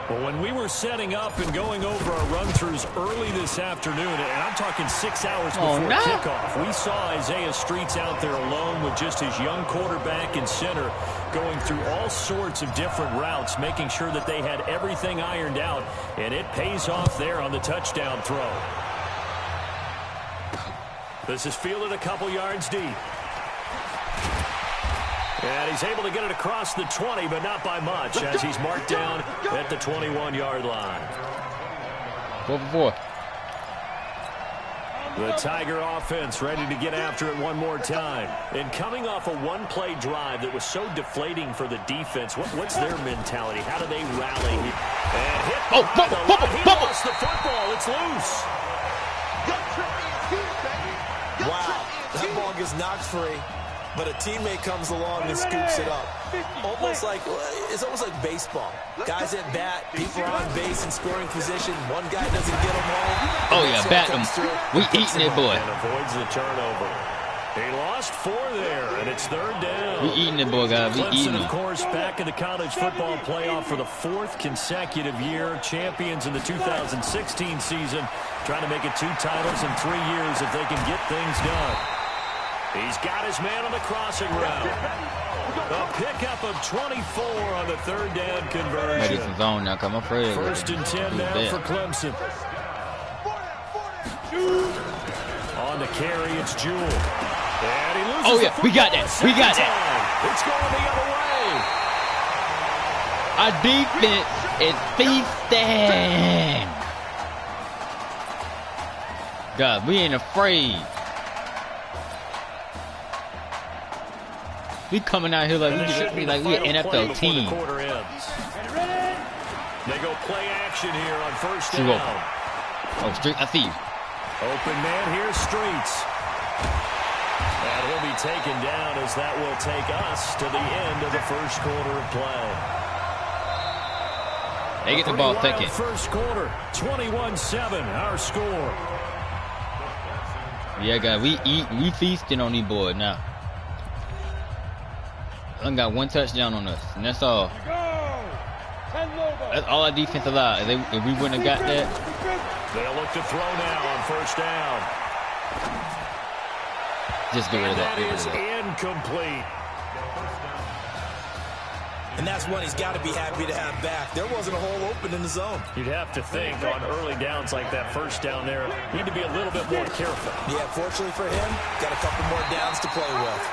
[SPEAKER 16] Well, when we were setting up and going over our run-throughs early this afternoon, and I'm talking 6 hours before kickoff, we saw Isaiah Streets out there alone with just his young quarterback and center going through all sorts of different routes, making sure that they had everything ironed out, and it pays off there on the touchdown throw. This is fielded a couple yards deep. And he's able to get it across the 20, but not by much, as he's marked down at the 21-yard line.
[SPEAKER 3] 4 for 4.
[SPEAKER 16] The Tiger offense ready to get after it one more time. And coming off a one-play drive that was so deflating for the defense, what's their mentality? How do they rally? And hit he lost the football. It's loose.
[SPEAKER 10] Wow, that ball gets knocked free, but a teammate comes along and scoops it up. It's almost like baseball. Guys at bat, people are on base in scoring position. One guy doesn't get them home.
[SPEAKER 3] Oh yeah, bat him. We eating it, boy.
[SPEAKER 16] And avoids the turnover. He lost 4 there, and it's 3rd down.
[SPEAKER 3] We eating it, boy, guys. We eating
[SPEAKER 16] Clemson,
[SPEAKER 3] it.
[SPEAKER 16] of course, back in the college football playoff for the 4th consecutive year. Champions in the 2016 season. Trying to make it 2 titles in 3 years if they can get things done. He's got his man on the crossing route. A pickup of 24 on the 3rd down conversion.
[SPEAKER 3] Maybe some zone now, come on, Fred.
[SPEAKER 16] 1st and 10 now for Clemson. On the carry, it's Jewell. And he loses
[SPEAKER 3] oh, yeah, we got that. We got that.
[SPEAKER 16] It's going the other way.
[SPEAKER 3] Our defense is feasting. God, we ain't afraid. We coming out here like we an NFL team.
[SPEAKER 16] They go play action here on 1st down.
[SPEAKER 3] Oh, Street, I see you.
[SPEAKER 16] Open man here, Streets. And he'll be taken down as that will take us to the end of the 1st quarter of play.
[SPEAKER 3] They get the ball second.
[SPEAKER 16] 1st quarter, 21-7, our score.
[SPEAKER 3] Yeah, guys, we feasting on these boys now. I got 1 touchdown on us, and that's all. That's all our defense allowed. If we wouldn't have got that.
[SPEAKER 16] They'll look to throw now on 1st down.
[SPEAKER 3] Just get rid of that.
[SPEAKER 16] That is incomplete.
[SPEAKER 10] And that's one he's got to be happy to have back. There wasn't a hole open in the zone.
[SPEAKER 16] You'd have to think on early downs like that 1st down there, need to be a little bit more careful.
[SPEAKER 10] Yeah, fortunately for him, got a couple more downs to play with.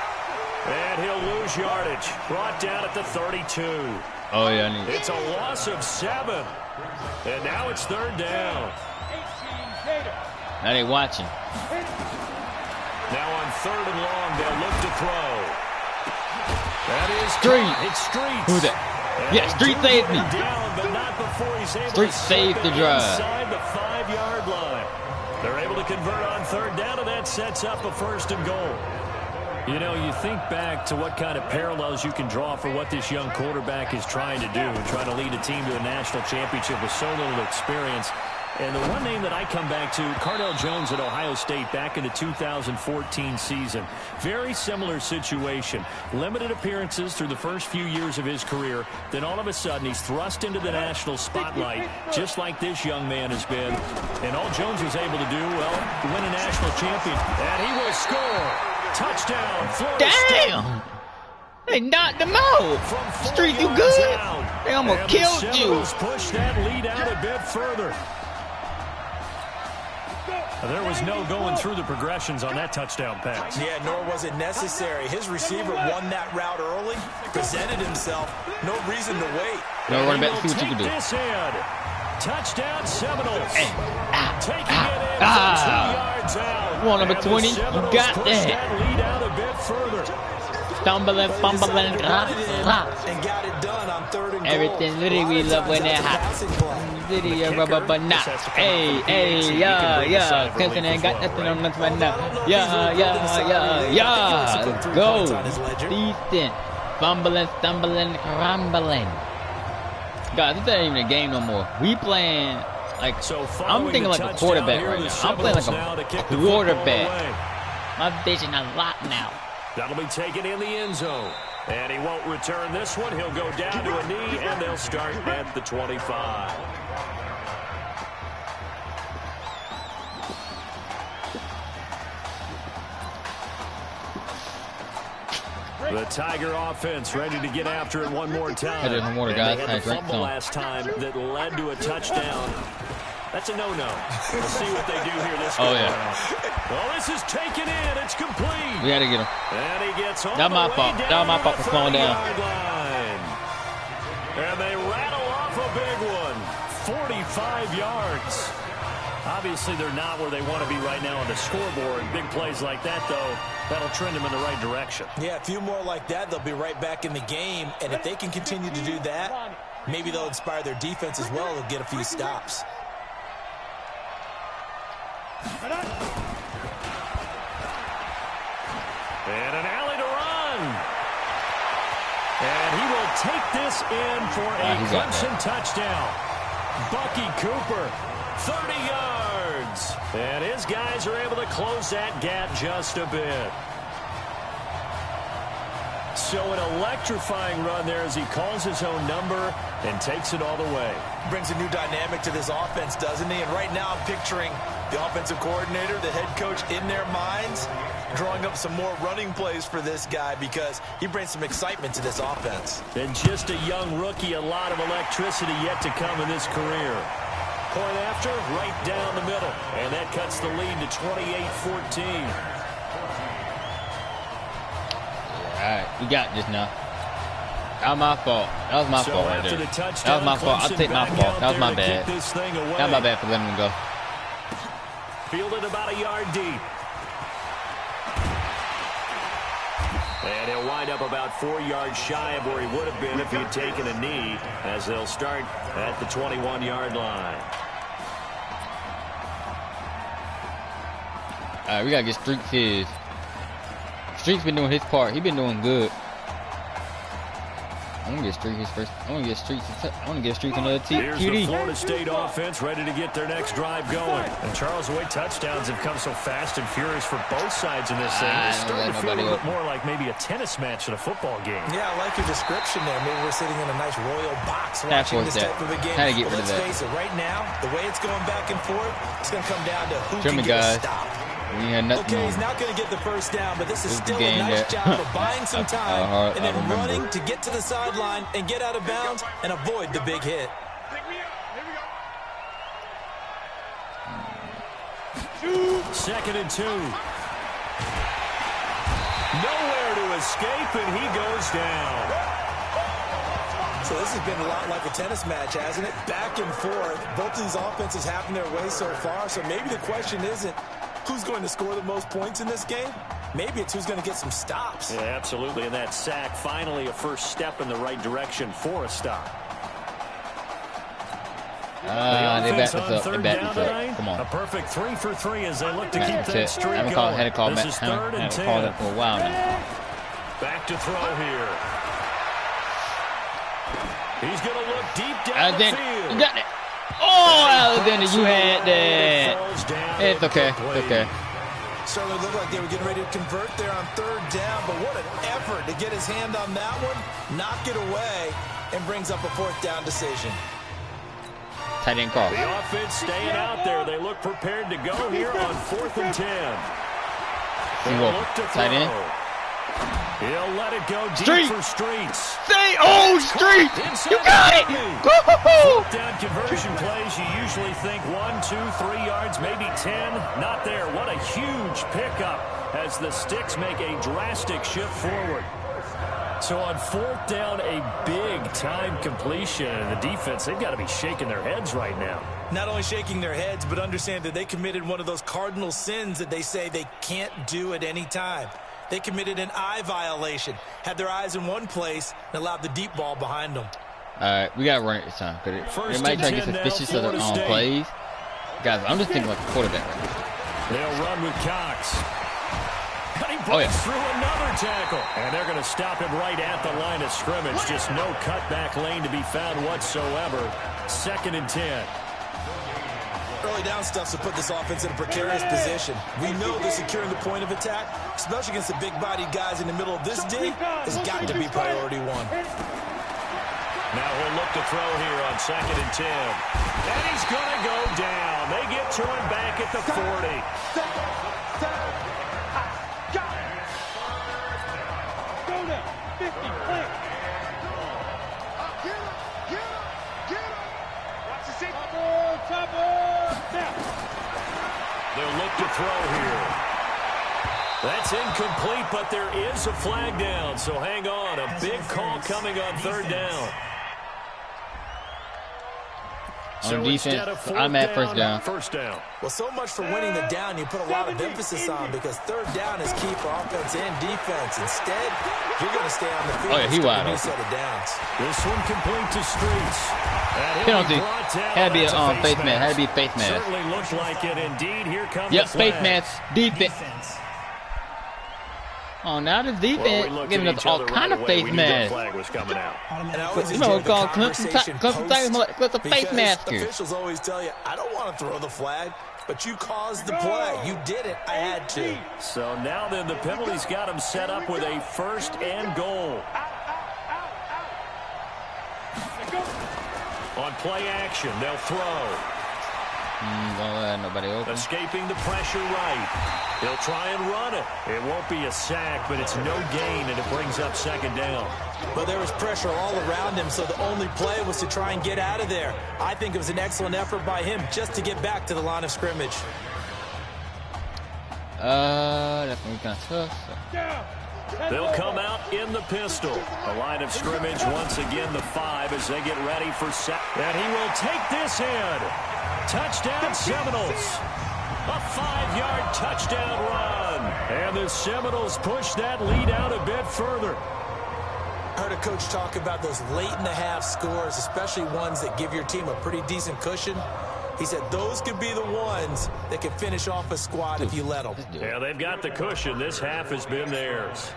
[SPEAKER 16] And he'll lose yardage. Brought down at the 32.
[SPEAKER 3] Oh, yeah.
[SPEAKER 16] It's a loss of 7. And now it's 3rd down.
[SPEAKER 3] Now they watching.
[SPEAKER 16] Now on 3rd and long, they'll look to throw. That is
[SPEAKER 3] Street.
[SPEAKER 16] It's Streets.
[SPEAKER 3] Who's that? Yeah, Street saved me.
[SPEAKER 16] Down, but not before he's able
[SPEAKER 3] Street
[SPEAKER 16] to
[SPEAKER 3] saved the drive.
[SPEAKER 16] Inside the 5-yard line. They're able to convert on 3rd down, and that sets up a 1st and goal. You know, you think back to what kind of parallels you can draw for what this young quarterback is trying to do, trying to lead a team to a national championship with so little experience. And the one name that I come back to, Cardell Jones at Ohio State back in the 2014 season. Very similar situation. Limited appearances through the first few years of his career. Then all of a sudden, he's thrust into the national spotlight, just like this young man has been. And all Jones was able to do, well, win a national champion. And he will score. Touchdown, Florida State.
[SPEAKER 3] Damn! They knocked him out. Street, you good? They almost killed you.
[SPEAKER 16] Push that lead out a bit further. There was no going through the progressions on that touchdown pass.
[SPEAKER 10] Yeah, nor was it necessary. His receiver won that route early, presented himself. No reason to wait.
[SPEAKER 3] No, run back and see what you can do.
[SPEAKER 16] Touchdown Seminoles. Taking it in from 2 yards out.
[SPEAKER 3] One number 20, you got that.
[SPEAKER 16] Lead out a bit further.
[SPEAKER 3] Stumbling, fumbling,
[SPEAKER 10] and got it done on 3rd and goal.
[SPEAKER 3] Everything literally we love when that happens. Video rubber but not. Hey, yeah. Clemson ain't got nothing on us right now. Yeah. Let's go. Decent. Fumbling, stumbling, crumbling. Guys, this ain't even a game no more. We playing like, I'm thinking like a quarterback right now. I'm playing like a quarterback. My vision a lot now.
[SPEAKER 16] That'll be taken in the end zone. And he won't return this one. He'll go down to a knee, and they'll start at the 25. The Tiger offense ready to get after it one more time.
[SPEAKER 3] Hey, there's more,
[SPEAKER 16] And
[SPEAKER 3] guys.
[SPEAKER 16] they had the fumble last time that led to a touchdown. That's a no-no. We'll see what they do here this time.
[SPEAKER 3] Oh, yeah.
[SPEAKER 16] Well, this is taken in. It's complete.
[SPEAKER 3] We had to get him.
[SPEAKER 16] And he gets all
[SPEAKER 3] That was my
[SPEAKER 16] the way
[SPEAKER 3] fault.
[SPEAKER 16] down
[SPEAKER 3] That was my
[SPEAKER 16] to
[SPEAKER 3] fault
[SPEAKER 16] the
[SPEAKER 3] for slowing down.
[SPEAKER 16] 30-yard line. And they rattle off a big one. 45 yards. Obviously, they're not where they want to be right now on the scoreboard. Big plays like that, though, that'll trend them in the right direction.
[SPEAKER 10] Yeah, a few more like that, they'll be right back in the game. And if they can continue to do that, maybe they'll inspire their defense as well and get a few stops.
[SPEAKER 16] And an alley to run. And he will take this in for a Clemson touchdown. Bucky Cooper, 30 yards. And his guys are able to close that gap just a bit. So an electrifying run there as he calls his own number and takes it all the way.
[SPEAKER 10] Brings a new dynamic to this offense, doesn't he? And right now I'm picturing the offensive coordinator, the head coach in their minds, drawing up some more running plays for this guy because he brings some excitement to this offense.
[SPEAKER 16] And just a young rookie, a lot of electricity yet to come in his career. Point after, right down the middle. And that cuts the lead to 28-14.
[SPEAKER 3] All right, we got this now. That was my fault. That was my fault right there. That was my fault. I'll take my fault. That was my bad. That was my bad for letting him go.
[SPEAKER 16] Fielded about a yard deep. And he'll wind up about 4 yards shy of where he would have been if he had taken a knee, as they'll start at the 21-yard line.
[SPEAKER 3] All right, we got to get Streaks his. Streaks been doing his part. He been doing good. I want to get Streaks his first. I want to get Streaks. I want to get Streaks another
[SPEAKER 16] Here's
[SPEAKER 3] QD.
[SPEAKER 16] the Florida State offense ready to get their next drive going. And Charles, the way touchdowns have come so fast and furious for both sides in this thing, it's starting to feel a little bit more like maybe a tennis match in a football game.
[SPEAKER 10] Yeah, I like your description there. Maybe we're sitting in a nice royal box watching this type of a game.
[SPEAKER 3] Had to get rid of
[SPEAKER 10] Let's
[SPEAKER 3] that.
[SPEAKER 10] face it, right now, the way it's going back and forth, it's going to come down to who
[SPEAKER 3] Trim
[SPEAKER 10] can
[SPEAKER 3] it,
[SPEAKER 10] get
[SPEAKER 3] guys.
[SPEAKER 10] a stop.
[SPEAKER 3] We had nothing
[SPEAKER 10] Okay,
[SPEAKER 3] on.
[SPEAKER 10] he's not going to get the first down, but this is still a
[SPEAKER 3] game
[SPEAKER 10] nice
[SPEAKER 3] that-
[SPEAKER 10] job of buying some time and then
[SPEAKER 3] remember.
[SPEAKER 10] running to get to the sideline and get out of bounds and avoid the big hit.
[SPEAKER 16] Second and 2. Nowhere to escape, and he goes down.
[SPEAKER 10] So this has been a lot like a tennis match, hasn't it? Back and forth. Both of these offenses having their way so far. So maybe the question isn't who's going to score the most points in this game. Maybe it's who's going to get some stops.
[SPEAKER 16] Yeah, absolutely. And that sack, finally a first step in the right direction for a stop.
[SPEAKER 3] They backed us up. They backed us up.
[SPEAKER 16] Tonight,
[SPEAKER 3] Come on.
[SPEAKER 16] a perfect 3 for 3 as they look to
[SPEAKER 3] Back
[SPEAKER 16] keep
[SPEAKER 3] to
[SPEAKER 16] that
[SPEAKER 3] it.
[SPEAKER 16] streak
[SPEAKER 3] Haven't
[SPEAKER 16] going.
[SPEAKER 3] had a call
[SPEAKER 16] This
[SPEAKER 3] back.
[SPEAKER 16] is third and
[SPEAKER 3] Haven't
[SPEAKER 16] 10.
[SPEAKER 3] called it for a while now.
[SPEAKER 16] Back to throw here. He's going to look deep down the
[SPEAKER 3] Alexander,
[SPEAKER 16] field.
[SPEAKER 3] you got it. Oh, Alexander, you had that. It's okay. It's okay.
[SPEAKER 10] Certainly looked like they were getting ready to convert there on third down, but what an effort to get his hand on that one, knock it away, and brings up a fourth down decision.
[SPEAKER 3] Tight end call.
[SPEAKER 16] The offense staying out there. They look prepared to go here on 4th and 10. They'll look to throw.
[SPEAKER 3] Tight end.
[SPEAKER 16] He'll let it go deep
[SPEAKER 3] Street.
[SPEAKER 16] for Streets.
[SPEAKER 3] Streets! You got it!
[SPEAKER 16] Fourth down conversion plays, you usually think 1, 2, 3 yards, maybe 10. Not there. What a huge pickup as the Sticks make a drastic shift forward. So on 4th down, a big-time completion. And the defense, they've got to be shaking their heads right now.
[SPEAKER 10] Not only shaking their heads, but understand that they committed one of those cardinal sins that they say they can't do at any time. They committed an eye violation, had their eyes in one place, and allowed the deep ball behind them.
[SPEAKER 3] All right, we got to run it this time. They might try to get suspicious of their own plays. Guys, I'm just thinking like a quarterback right now.
[SPEAKER 16] They'll run with Cox. And he breaks through another tackle. And they're going to stop him right at the line of scrimmage. Just no cutback lane to be found whatsoever. 2nd and 10.
[SPEAKER 10] Early down stuff's to put this offense in a precarious position. We know that securing the point of attack, especially against the big-bodied guys in the middle of this dig, has got to be priority one.
[SPEAKER 16] Now he'll look to throw here on 2nd and 10. And he's going to go down. They get to him back at the 40. They'll look to throw here. That's incomplete, but there is a flag down, so hang on. A big call coming on third down.
[SPEAKER 3] On defense, I'm at first down.
[SPEAKER 10] Well, so much for winning the down you put a lot of emphasis on, because third down is key for offense and defense. Instead, you're going to stay on the field.
[SPEAKER 3] Oh, yeah, he wide open.
[SPEAKER 10] Set of downs.
[SPEAKER 16] This one complete to Streets.
[SPEAKER 3] Penalty. Had to be a face mask. Had to be a face mask.
[SPEAKER 16] Certainly looked like it. Indeed, here comes
[SPEAKER 3] yep,
[SPEAKER 16] the flag.
[SPEAKER 3] face mask. Defense. Oh, now the defense giving us all kind of face masks. You know what called Clemson with the face masker.
[SPEAKER 10] Officials always tell you, I don't want to throw the flag, but you caused the play. You did it. I had to.
[SPEAKER 16] So now then, the penalty's got him set up with a 1st and goal. On play action, they'll throw.
[SPEAKER 3] Nobody open.
[SPEAKER 16] Escaping the pressure right. He'll try and run it. It won't be a sack, but it's no gain, and it brings up 2nd down.
[SPEAKER 10] But there was pressure all around him, so the only play was to try and get out of there. I think it was an excellent effort by him just to get back to the line of scrimmage.
[SPEAKER 3] That's going to be kind of tough.
[SPEAKER 16] They'll come out in the pistol. A line of scrimmage once again, the 5 as they get ready for set. And he will take this in. Touchdown Seminoles. A 5-yard touchdown run. And the Seminoles push that lead out a bit further.
[SPEAKER 10] I heard a coach talk about those late-in-the-half scores, especially ones that give your team a pretty decent cushion. He said those could be the ones that can finish off a squad if you let them.
[SPEAKER 16] Yeah, they've got the cushion. This half has been theirs.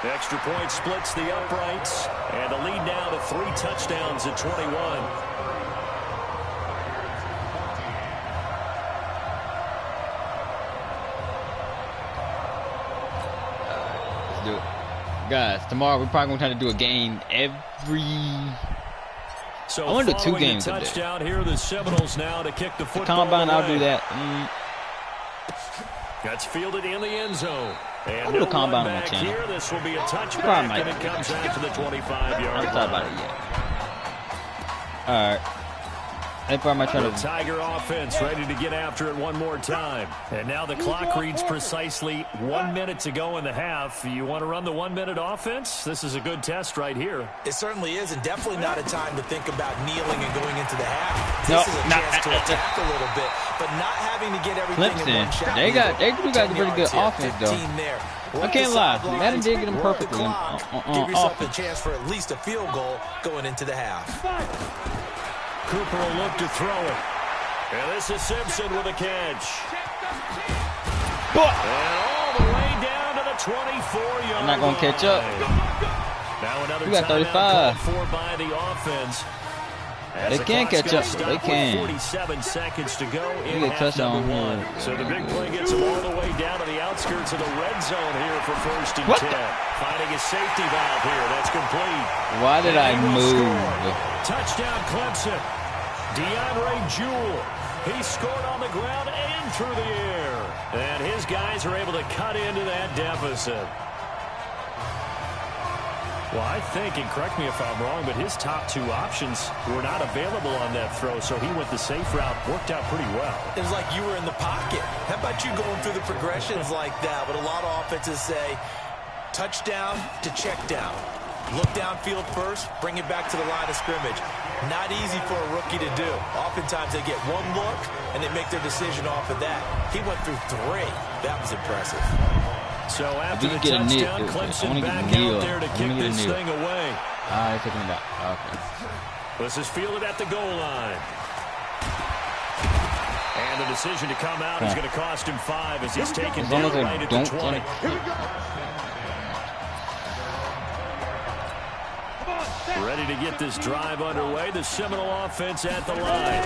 [SPEAKER 16] The extra point splits the uprights, and the lead now to 3 touchdowns at 21.
[SPEAKER 3] Let's do it. Guys, tomorrow we're probably going to try to do a game every...
[SPEAKER 16] So
[SPEAKER 3] I want to do 2 games
[SPEAKER 16] a touchdown here, the Seminoles now to kick the football
[SPEAKER 3] Combine,
[SPEAKER 16] away.
[SPEAKER 3] I'll do that.
[SPEAKER 16] That's fielded in the end zone. And
[SPEAKER 3] I'll do a combine on my channel.
[SPEAKER 16] Here, this will be a touchback, and it comes out to the 25-yard line.
[SPEAKER 3] I'm thought about it yet. All right. I probably might try
[SPEAKER 16] The
[SPEAKER 3] to...
[SPEAKER 16] Tiger offense ready to get after it one more time. And now the clock reads precisely 1 minute to go in the half. You want to run the 1-minute offense? This is a good test right here.
[SPEAKER 10] It certainly is, and definitely not a time to think about kneeling and going into the half. This is a chance to attack a little bit, but not having to get everything in one shot.
[SPEAKER 3] They do got a pretty good offense, though. I can't lie. Madden did get them perfectly on
[SPEAKER 10] Give yourself
[SPEAKER 3] offense.
[SPEAKER 10] a chance for at least a field goal going into the half.
[SPEAKER 16] Cooper will look to throw it. And this is Simpson with a catch. And all the way down to the 24-yard
[SPEAKER 3] I'm not going to catch up.
[SPEAKER 16] Now another
[SPEAKER 3] We got 35.
[SPEAKER 16] timeout called for by the offense.
[SPEAKER 3] They can catch up. They can.
[SPEAKER 16] 47 seconds to go in
[SPEAKER 3] You get
[SPEAKER 16] half
[SPEAKER 3] touchdown
[SPEAKER 16] number 1.
[SPEAKER 3] here.
[SPEAKER 16] So the big play gets them all the way down to the outskirts of the red zone here for 1st and 10. Finding a safety valve here. That's complete.
[SPEAKER 3] Why did I move?
[SPEAKER 16] Touchdown Clemson. DeAndre Jewell. He scored on the ground and through the air. And his guys are able to cut into that deficit. Well, I think, and correct me if I'm wrong, but his top 2 options were not available on that throw, so he went the safe route. Worked out pretty well.
[SPEAKER 10] It was like you were in the pocket. How about you going through the progressions like that? But a lot of offenses say touchdown to check down. Look downfield first, bring it back to the line of scrimmage. Not easy for a rookie to do. Oftentimes they get 1 look, and they make their decision off of that. He went through 3. That was impressive.
[SPEAKER 16] So after the touchdown, Clemson back out there to kick this thing away.
[SPEAKER 3] Taking it out. Okay.
[SPEAKER 16] This is fielded at the goal line. And the decision to come out is going to cost him 5 as he's taken down right at the 20. Ready to get this drive underway. The Seminole offense at the line.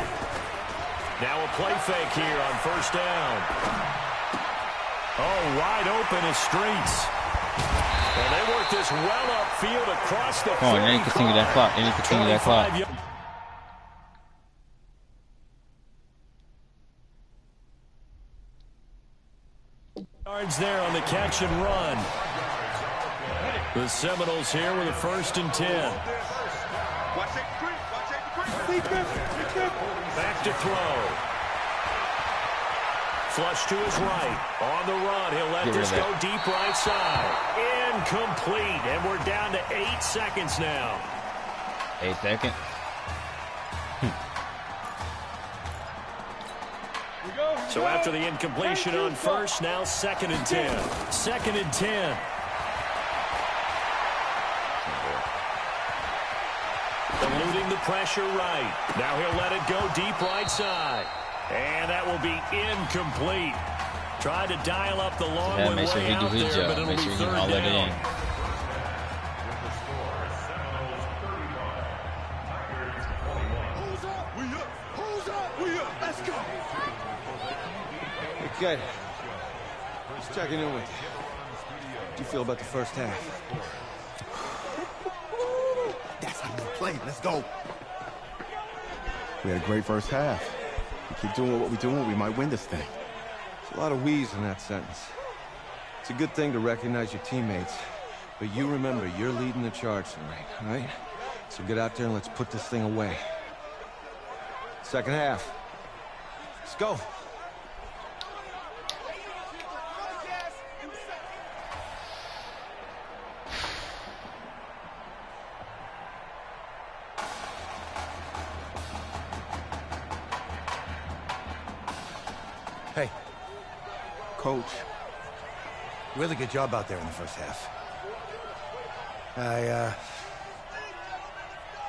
[SPEAKER 16] Now a play fake here on 1st down. Oh, wide open is Streets. And they work this well upfield across the 30.
[SPEAKER 3] Come on, they need to continue that clock. They need to continue that clock.
[SPEAKER 16] Yards there on the catch and run. The Seminoles here with a 1st and 10. Back to throw. Flush to his right. On the run. He'll let this go deep right side. Incomplete. And we're down to 8 seconds now.
[SPEAKER 3] 8 seconds.
[SPEAKER 16] So after the incompletion on 1st, now 2nd and 10. 2nd and 10. Eluding the pressure right. Now he'll let it go deep right side. And that will be incomplete. Tried to dial up the long one
[SPEAKER 3] make sure
[SPEAKER 16] way
[SPEAKER 3] he do
[SPEAKER 16] out
[SPEAKER 3] his
[SPEAKER 16] there,
[SPEAKER 3] job.
[SPEAKER 16] but it'll
[SPEAKER 3] Make
[SPEAKER 16] be
[SPEAKER 3] sure he
[SPEAKER 16] 3rd
[SPEAKER 3] all let it
[SPEAKER 16] down.
[SPEAKER 3] in.
[SPEAKER 11] Let's go. Okay. Just checking in with you. How do you feel about the first half?
[SPEAKER 14] That's how we play. Let's go. We had a great first half. We keep doing what we're doing, we might win this thing.
[SPEAKER 11] There's a lot of wheeze in that sentence. It's a good thing to recognize your teammates, but you remember you're leading the charge tonight, all right? So get out there and let's put this thing away. Second half. Let's go.
[SPEAKER 2] Hey, Coach. Really good job out there in the first half. I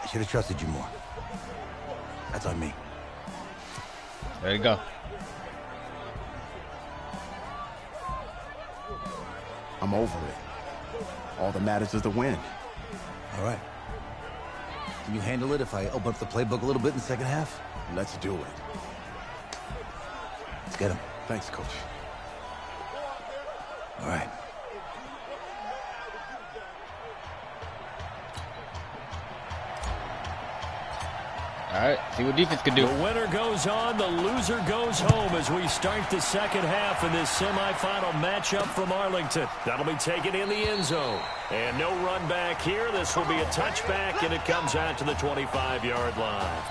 [SPEAKER 2] should have trusted you more. That's on me.
[SPEAKER 3] There you go.
[SPEAKER 14] I'm over it. All that matters is the win.
[SPEAKER 2] All right. Can you handle it if I open up the playbook a little bit in the second half?
[SPEAKER 14] Let's do it.
[SPEAKER 2] Let's get him.
[SPEAKER 14] Thanks, Coach.
[SPEAKER 2] All right.
[SPEAKER 3] All right, see what defense can do.
[SPEAKER 16] The winner goes on, the loser goes home as we start the second half in this semifinal matchup from Arlington. That'll be taken in the end zone. And no run back here. This will be a touchback, and it comes out to the 25-yard line.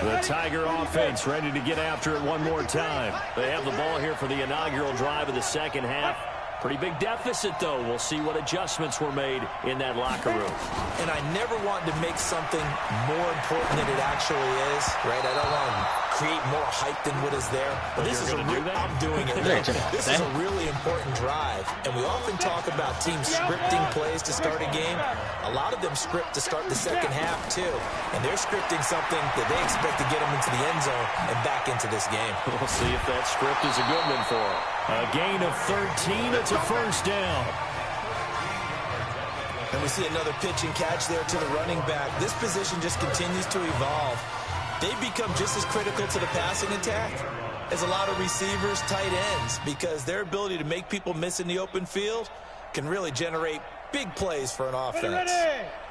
[SPEAKER 16] The Tiger offense ready to get after it one more time. They have the ball here for the inaugural drive of the second half. Pretty big deficit, though. We'll see what adjustments were made in that locker room.
[SPEAKER 10] And I never want to make something more important than it actually is, right? I don't want to create more hype than what is there. But this is I'm doing it. This is a really important drive. And we often talk about teams scripting plays to start a game. A lot of them script to start the second half, too. And they're scripting something that they expect to get them into the end zone and back into this game.
[SPEAKER 16] We'll see if that script is a good one for them. A gain of 13. It's a first down.
[SPEAKER 10] And we see another pitch and catch there to the running back. This position just continues to evolve. They become just as critical to the passing attack as a lot of receivers, tight ends, because their ability to make people miss in the open field can really generate big plays for an offense.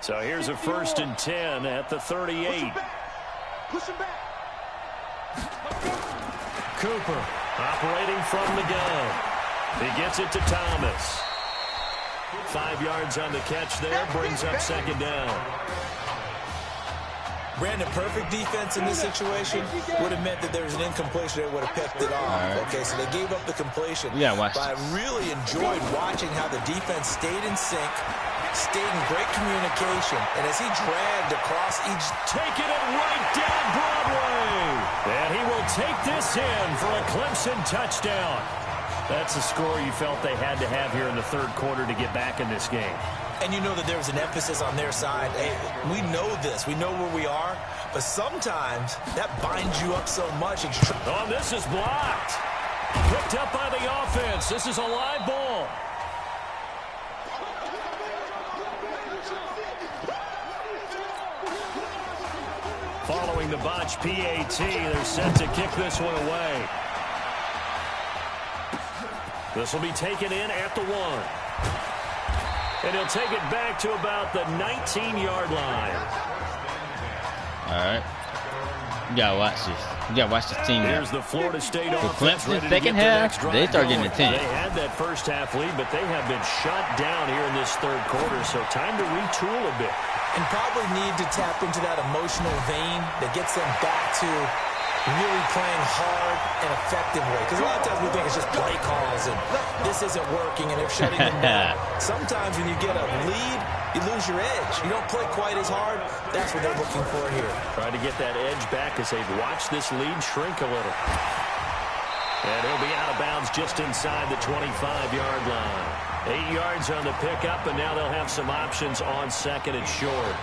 [SPEAKER 16] So here's a 1st and 10 at the 38.
[SPEAKER 9] Push him back.
[SPEAKER 16] Cooper operating from the gun. He gets it to Thomas. 5 yards on the catch there, brings up second down.
[SPEAKER 10] Brandon, perfect defense in this situation would have meant that there was an incompletion that would have picked it off.
[SPEAKER 3] Right.
[SPEAKER 10] Okay, so they gave up the completion.
[SPEAKER 3] Yeah, watch.
[SPEAKER 10] But I really enjoyed watching how the defense stayed in sync, stayed in great communication, and as he dragged across each...
[SPEAKER 16] Taking it right down Broadway. And he will take this in for a Clemson touchdown. That's a score you felt they had to have here in the third quarter to get back in this game.
[SPEAKER 10] And you know that there was an emphasis on their side. Hey, we know this. We know where we are. But sometimes that binds you up so much.
[SPEAKER 16] Oh, this is blocked. Picked up by the offense. This is a live ball. Following the botch PAT, they're set to kick this one away. This will be taken in at the 1. And he'll take it back to about the 19-yard line.
[SPEAKER 3] All right. You gotta watch this. You gotta watch this team.
[SPEAKER 16] Here's the Florida State offense.
[SPEAKER 3] Clemson, second half, they start getting a 10.
[SPEAKER 16] They had that first half lead, but they have been shut down here in this third quarter, so time to retool a bit.
[SPEAKER 10] And probably need to tap into that emotional vein that gets them back to really playing hard and effective way. Because a lot of times we think it's just play calls and this isn't working and they're shutting them down. Sometimes when you get a lead, you lose your edge. You don't play quite as hard. That's what they're looking for here.
[SPEAKER 16] Trying to get that edge back as they've watched this lead shrink a little. And he'll be out of bounds just inside the 25-yard line. 8 yards on the pickup, and now they'll have some options on second and short.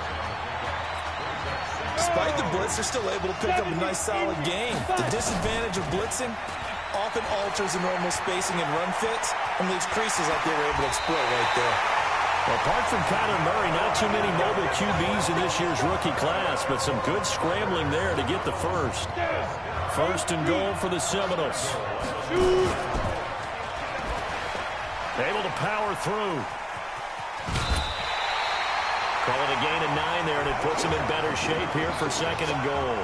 [SPEAKER 10] Despite the blitz, they're still able to pick up a nice, solid gain. The disadvantage of blitzing often alters the normal spacing and run fits and leaves creases like they were able to exploit right there.
[SPEAKER 16] Well, apart from Kyler Murray, not too many mobile QBs in this year's rookie class, but some good scrambling there to get the first. First and goal for the Seminoles. Able to power through. Call it a gain of 9 there, and it puts them in better shape here for second and goal.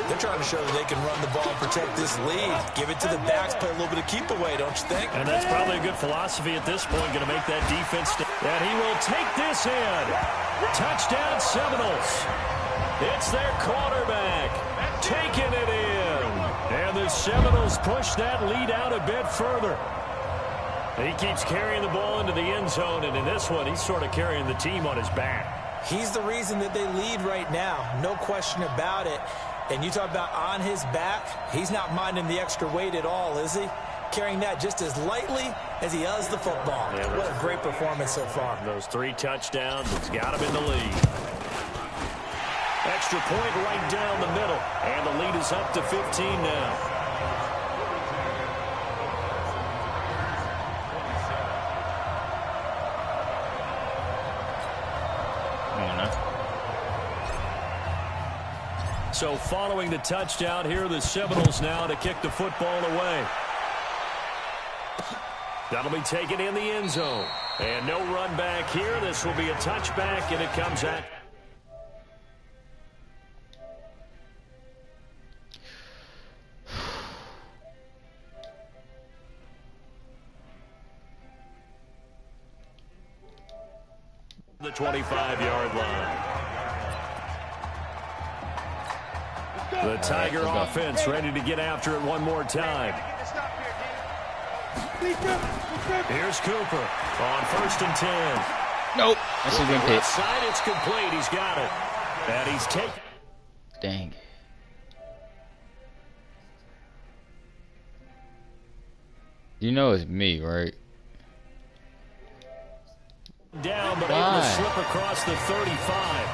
[SPEAKER 10] They're trying to show that they can run the ball and protect this lead. Give it to the backs, play a little bit of keep away, don't you think?
[SPEAKER 16] And that's probably a good philosophy at this point, going to make that defense. And he will take this in. Touchdown Seminoles. It's their quarterback taking it in. And the Seminoles push that lead out a bit further. He keeps carrying the ball into the end zone, and in this one, he's sort of carrying the team on his back.
[SPEAKER 10] He's the reason that they lead right now, no question about it. And you talk about on his back, he's not minding the extra weight at all, is he? Carrying that just as lightly as he does the football. Yeah, what a great performance so far.
[SPEAKER 16] Those 3 touchdowns, it's got him in the lead. Extra point right down the middle, and the lead is up to 15 now. So following the touchdown, here are the Seminoles now to kick the football away. That'll be taken in the end zone. And no run back here. This will be a touchback, and it comes out. The 25-yard line. The Tiger offense ready to get after it one more time. Here's Cooper on 1st and 10.
[SPEAKER 3] Nope. That's a good pitch.
[SPEAKER 16] Side, it's complete. He's got it. And he's taken.
[SPEAKER 3] Dang. You know it's me, right?
[SPEAKER 16] Down, but able to slip across the 35.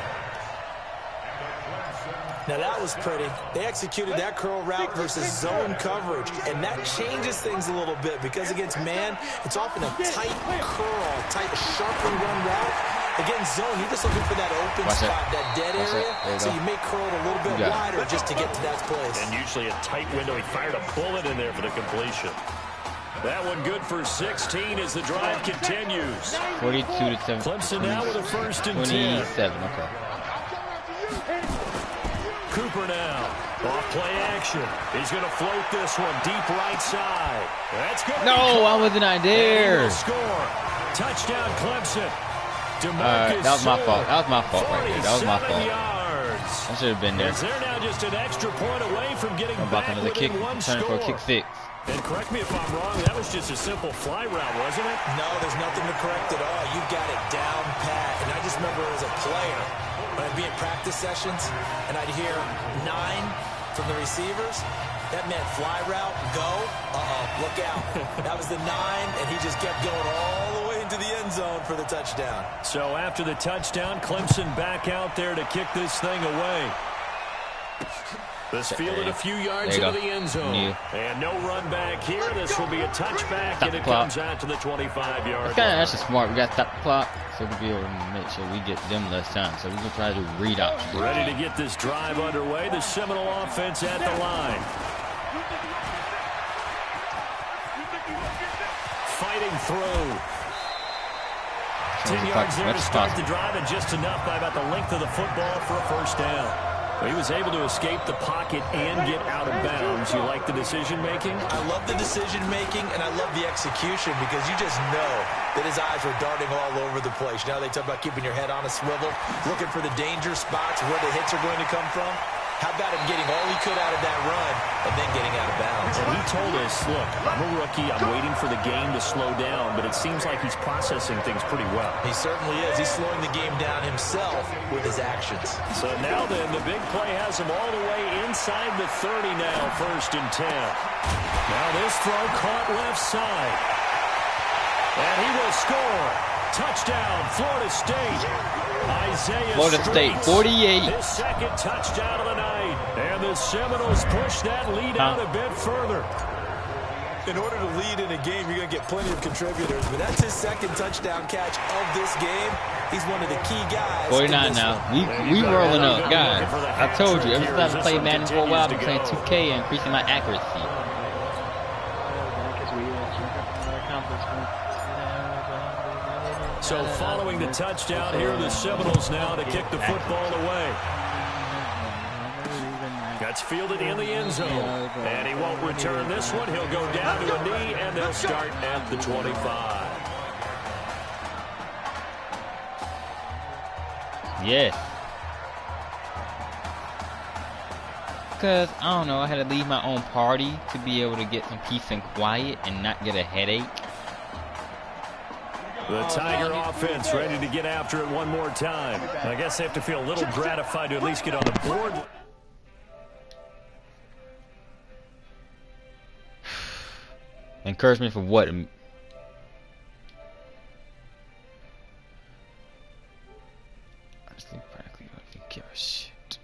[SPEAKER 10] Now that was pretty. They executed that curl route versus zone coverage, and that changes things a little bit because against man, it's often a tight curl, tight, sharply run route. Against zone, you're just looking for that open spot, that dead area, so you may curl it a little bit wider just to get to that place.
[SPEAKER 16] And usually a tight window. He fired a bullet in there for the completion. That one good for 16 as the drive continues.
[SPEAKER 3] 42-7.
[SPEAKER 16] Clemson now with a 1st and 10.
[SPEAKER 3] 27, okay.
[SPEAKER 16] Cooper now. Off play action. He's going to float this one deep right side. That's good.
[SPEAKER 3] No, why wasn't I there?
[SPEAKER 16] Score. Touchdown Clemson.
[SPEAKER 3] That was my fault. That was my fault right there. That was my fault.
[SPEAKER 16] Yards.
[SPEAKER 3] I should have been there.
[SPEAKER 16] They're now just an extra point away from getting back
[SPEAKER 3] another kick. Turn for a kick 6.
[SPEAKER 16] And correct me if I'm wrong, that was just a simple fly route, wasn't it?
[SPEAKER 10] No, there's nothing to correct at all. You got it down pat. And I just remember as a player, when I'd be in practice sessions and I'd hear 9 from the receivers, that meant fly route, go, look out. That was the 9, and he just kept going all the way into the end zone for the touchdown.
[SPEAKER 16] So after the touchdown, Clemson back out there to kick this thing away. This fielded a few yards into the end zone. And no run back here. This will be a touchback, and it comes out to the 25-yard line.
[SPEAKER 3] That's just smart. We got to stop the clock so we'll be able to make sure we get them less time. So we can try to read options.
[SPEAKER 16] Ready to get this drive underway. The Seminole offense at the line. Fighting through. 10 yards there to start the drive, and just enough by about the length of the football for a 1st down. He was able to escape the pocket and get out of bounds. You like the decision-making?
[SPEAKER 10] I love the decision-making, and I love the execution because you just know that his eyes were darting all over the place. Now they talk about keeping your head on a swivel, looking for the danger spots where the hits are going to come from. How about him getting all he could out of that run and then getting out of bounds?
[SPEAKER 16] And he told us, look, I'm a rookie. I'm waiting for the game to slow down, but it seems like he's processing things pretty well.
[SPEAKER 10] He certainly is. He's slowing the game down himself with his actions.
[SPEAKER 16] So now then, the big play has him all the way inside the 30 now, 1st and 10. Now this throw caught left side. And he will score. Touchdown, Florida State. Isaiah
[SPEAKER 3] Florida State, 48.
[SPEAKER 16] His 2nd touchdown of the night. And the Seminoles push that lead out a bit further.
[SPEAKER 10] In order to lead in a game, you're going to get plenty of contributors. But that's his 2nd touchdown catch of this game. He's one of the key guys.
[SPEAKER 3] 49 now. We rolling up, guys. I told you, ever since I played Madden for a while, I've been playing 2K and increasing my accuracy.
[SPEAKER 16] So following the touchdown, here are the Seminoles now to kick the football away. That's fielded in the end zone. And he won't return this one. He'll go down to a knee, and they'll start at the 25.
[SPEAKER 3] Yes. Because, I don't know, I had to leave my own party to be able to get some peace and quiet and not get a headache.
[SPEAKER 16] The Tiger offense ready to get after it one more time. I guess they have to feel a little gratified to at least get on the board.
[SPEAKER 3] Encouragement for what? I'm still practically don't even give a shit.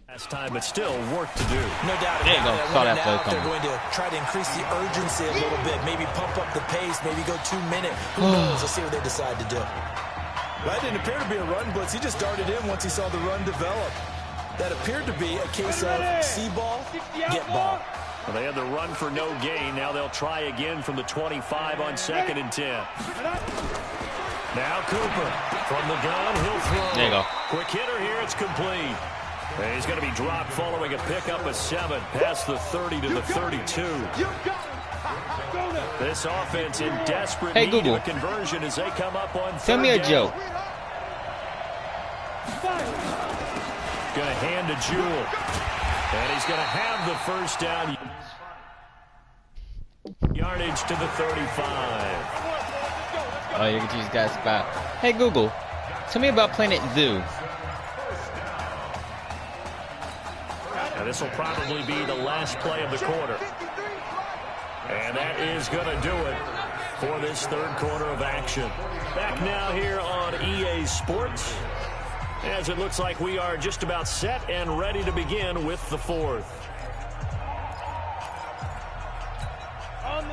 [SPEAKER 16] Last time, but still work to do.
[SPEAKER 10] No doubt
[SPEAKER 3] there you go. Saw that play coming.
[SPEAKER 10] They're going to try to increase the urgency a little bit, maybe pump up the pace, maybe go 2 minutes. Who knows? Let's see what they decide to do. That didn't appear to be a run blitz. He just darted in once he saw the run develop. That appeared to be a case of see ball, get ball.
[SPEAKER 16] Well, they had the run for no gain. Now they'll try again from the 25 on 2nd and 10. Now Cooper from the gun. He'll throw.
[SPEAKER 3] There you go.
[SPEAKER 16] Quick hitter here. It's complete. And he's going to be dropped following a pickup of 7 past the 30 to the 32. This offense in desperate need
[SPEAKER 3] Google.
[SPEAKER 16] of a conversion as they come up on 3rd
[SPEAKER 3] Tell me a
[SPEAKER 16] down.
[SPEAKER 3] joke.
[SPEAKER 16] Going to hand to Jewell. And he's going to have the 1st down. Yardage to the 35.
[SPEAKER 3] Oh, you can choose guys spot. Hey Google, tell me about Planet Zoo.
[SPEAKER 16] Now this will probably be the last play of the quarter. And that is going to do it for this 3rd quarter of action. Back now here on EA Sports, as it looks like we are just about set and ready to begin with the 4th.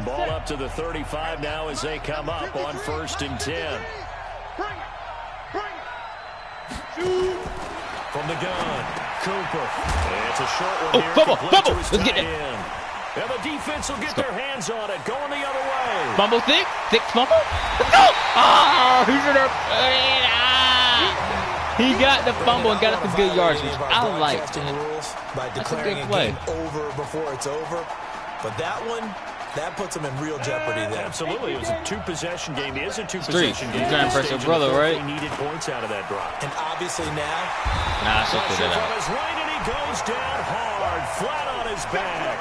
[SPEAKER 16] Ball up to the 35 now as they come up on 1st and 10. From the gun, Cooper. It's a short one here.
[SPEAKER 3] Fumble.
[SPEAKER 16] Let's
[SPEAKER 3] get it.
[SPEAKER 16] And the defense will get their hands on it, going the other way.
[SPEAKER 3] Fumble thick fumble. No! Oh, he should have. He got the fumble and got us some good yards, which I like. That's a good play.
[SPEAKER 10] Over before it's over, but that one, that puts them in real jeopardy there.
[SPEAKER 16] Absolutely, it was a 2-possession game. It is a 2-possession game.
[SPEAKER 3] He's trying to press your brother, right?
[SPEAKER 16] He needed points out of that drop.
[SPEAKER 10] And obviously now,
[SPEAKER 3] nah, I should put that
[SPEAKER 16] from
[SPEAKER 3] out.
[SPEAKER 16] his right, and he goes down hard, flat on his back.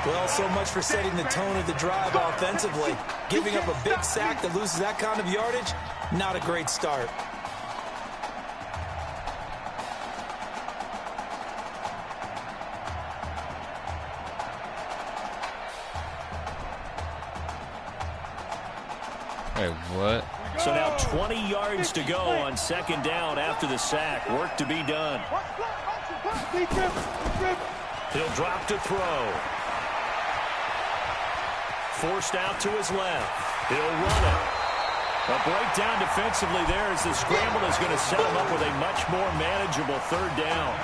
[SPEAKER 10] Well, so much for setting the tone of the drive offensively. Giving up a big sack that loses that kind of yardage, not a great start.
[SPEAKER 3] Wait, what?
[SPEAKER 16] So now 20 yards to go on 2nd down after the sack. Work to be done. He'll drop to throw. Forced out to his left. He'll run it. A breakdown defensively there as the scramble is going to set him up with a much more manageable 3rd down.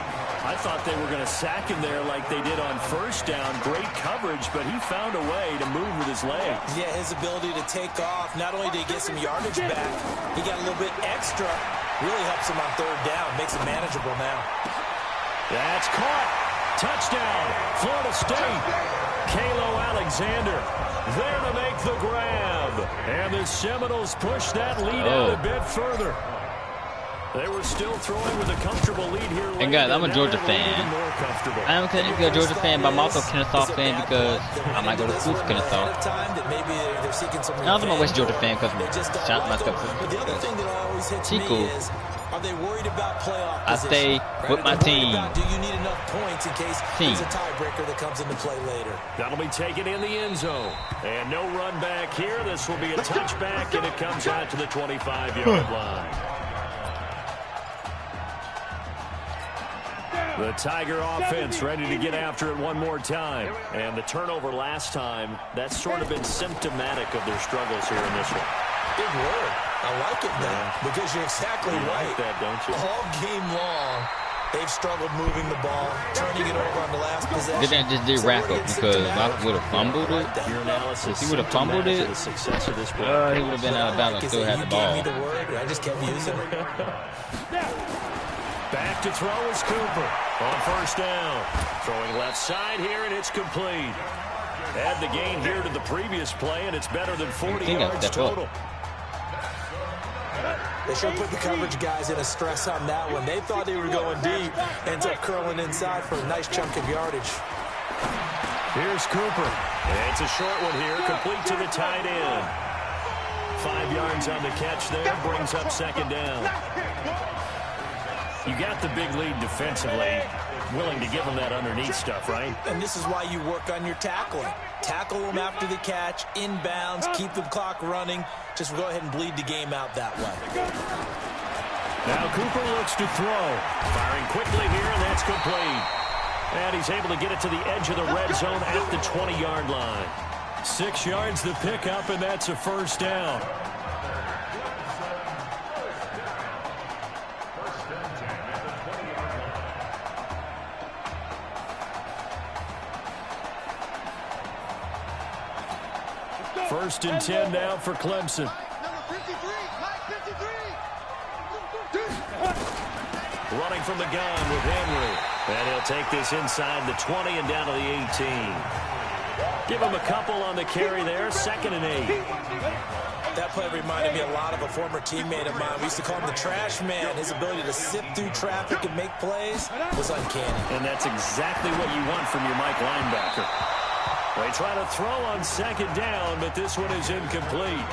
[SPEAKER 16] I thought they were going to sack him there like they did on first down. Great coverage, but he found a way to move with his legs.
[SPEAKER 10] Yeah, his ability to take off. Not only did he get some yardage back, he got a little bit extra. Really helps him on third down. Makes it manageable now.
[SPEAKER 16] That's caught. Touchdown, Florida State. Kalo Alexander there to make the grab. And the Seminoles push that lead out a bit further. They were still throwing with a comfortable lead here.
[SPEAKER 3] And guys, I'm a Georgia fan. I am a Georgia fan, but I'm also a Kennesaw fan because I might go to school for Kennesaw. And also I'm a West Georgia fan because shout out to Chico.
[SPEAKER 10] Are they worried about playoff
[SPEAKER 3] I stay with my team.
[SPEAKER 10] Do you need enough points in case there's a tiebreaker that comes into play later?
[SPEAKER 16] That'll be taken in the end zone. And no run back here. This will be a touchback, and it comes out to the 25-yard line. The Tiger offense ready to get after it one more time. And the turnover last time, that's sort of been symptomatic of their struggles here in this one.
[SPEAKER 10] Big word. I like it now because you're exactly right.
[SPEAKER 16] Like that, don't you?
[SPEAKER 10] All game long, they've struggled moving the ball, turning it over on the last possession.
[SPEAKER 3] They just did wrap up because Locke would have fumbled it.
[SPEAKER 16] Your analysis.
[SPEAKER 3] If he would have fumbled it,
[SPEAKER 16] the success of this play.
[SPEAKER 3] He would have been out of balance. Still had the ball.
[SPEAKER 10] You gave me the word, and I just kept using it.
[SPEAKER 16] Back to throw is Cooper on first down. Throwing left side here, and it's complete. Add the gain here to the previous play, and it's better than 40 yards total.
[SPEAKER 10] They should put the coverage guys in a stress on that one. They thought they were going deep. Ends up curling inside for a nice chunk of yardage.
[SPEAKER 16] Here's Cooper. And it's a short one here, complete to the tight end. 5 yards on the catch there, brings up second down. You got the big lead defensively, willing to give them that underneath stuff, right?
[SPEAKER 10] And this is why you work on your tackling. Tackle them after the catch, inbounds, keep the clock running. Just go ahead and bleed the game out that way.
[SPEAKER 16] Now Cooper looks to throw. Firing quickly here, and that's complete. And he's able to get it to the edge of the red zone at the 20-yard line. 6 yards the pickup, and that's a first down. First and 10 now for Clemson. Running from the gun with Henry. And he'll take this inside the 20 and down to the 18. Give him a couple on the carry there. 2nd and 8.
[SPEAKER 10] That play reminded me a lot of a former teammate of mine. We used to call him the trash man. His ability to sift through traffic and make plays was uncanny.
[SPEAKER 16] And that's exactly what you want from your Mike linebacker. They try to throw on 2nd down, but this one is incomplete.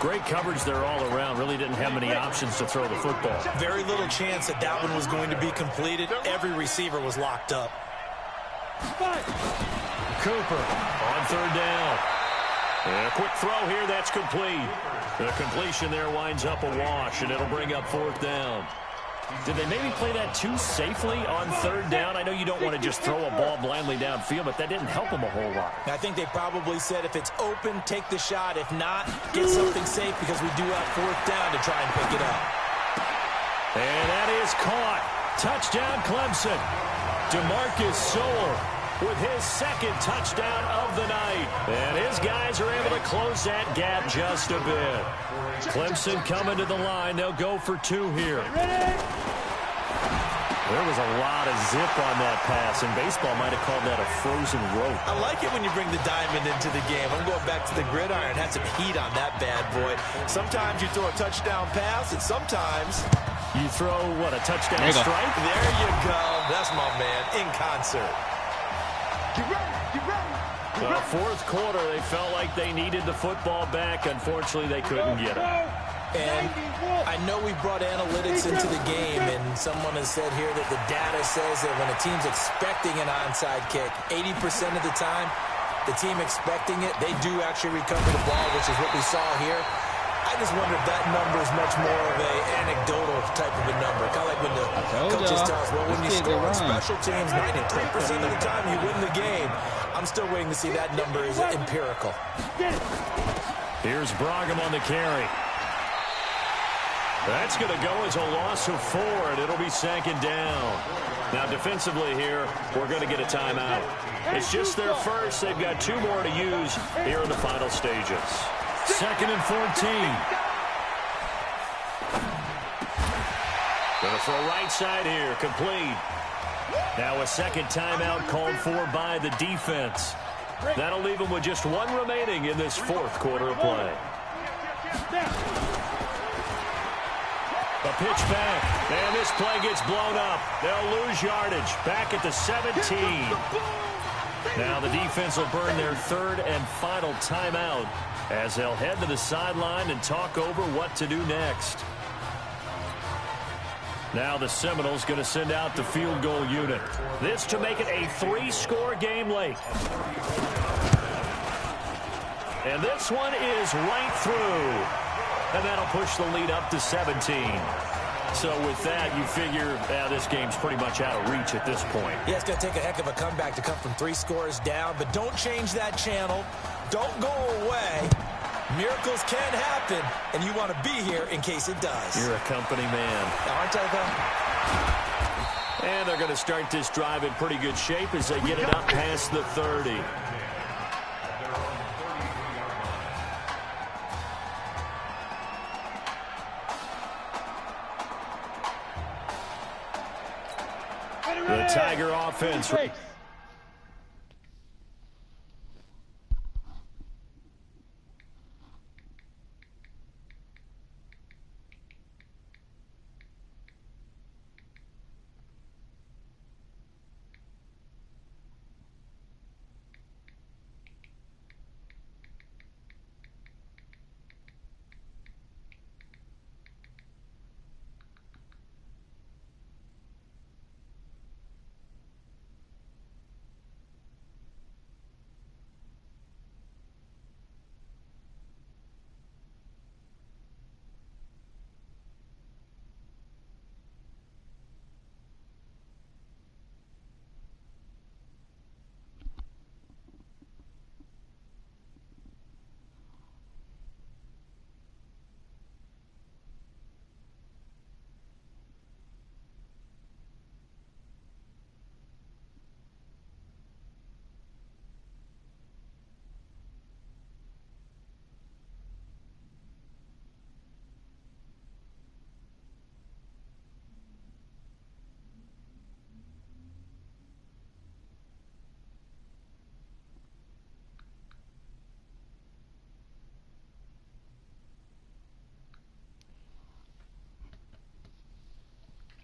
[SPEAKER 16] Great coverage there all around. Really didn't have many options to throw the football.
[SPEAKER 10] Very little chance that that one was going to be completed. Every receiver was locked up.
[SPEAKER 16] Cooper on 3rd down. And a quick throw here, that's complete. The completion there winds up a wash, and it'll bring up 4th down. Did they maybe play that too safely on 3rd down? I know you don't want to just throw a ball blindly downfield, but that didn't help them a whole lot.
[SPEAKER 10] I think they probably said if it's open, take the shot. If not, get something safe because we do have 4th down to try and pick it up.
[SPEAKER 16] And that is caught. Touchdown Clemson. DeMarcus Sowell with his 2nd touchdown of the night. And his guys are able to close that gap just a bit. Clemson coming to the line. They'll go for 2 here. There was a lot of zip on that pass, and baseball might have called that a frozen rope.
[SPEAKER 10] I like it when you bring the diamond into the game. I'm going back to the gridiron. Had some heat on that bad boy. Sometimes you throw a touchdown pass, and sometimes
[SPEAKER 16] you throw, what, a touchdown strike?
[SPEAKER 10] There you go. That's my man, in concert.
[SPEAKER 16] Well, 4th quarter, they felt like they needed the football back. Unfortunately, they couldn't get it.
[SPEAKER 10] And I know we brought analytics into the game, and someone has said here that the data says that when a team's expecting an onside kick, 80% of the time, the team expecting it, they do actually recover the ball, which is what we saw here. I just wonder if that number is much more of a anecdotal type of a number. Kind of like when the coaches tell us, well, when you score on special teams, 93% of the time you win the game. I'm still waiting to see that number is empirical.
[SPEAKER 16] Here's Brogum on the carry. That's going to go as a loss of 4, and it'll be 2nd down. Now, defensively here, we're going to get a timeout. It's just their first. They've got 2 more to use here in the final stages. 2nd and 14. Going to throw right side here, complete. Now a 2nd timeout called for by the defense. That'll leave them with just 1 remaining in this 4th quarter of play. A pitch back, and this play gets blown up. They'll lose yardage back at the 17. Now the defense will burn their 3rd and final timeout as they'll head to the sideline and talk over what to do next. Now the Seminoles going to send out the field goal unit. This to make it a 3-score game late. And this one is right through. And that'll push the lead up to 17. So with that, you figure this game's pretty much out of reach at this point.
[SPEAKER 10] Yeah, it's going to take a heck of a comeback to come from 3 scores down, but don't change that channel. Don't go away. Miracles can happen, and you want to be here in case it does.
[SPEAKER 16] You're a company man.
[SPEAKER 10] Aren't I, though?
[SPEAKER 16] And they're going to start this drive in pretty good shape as they get it up past the 30. The Tiger offense.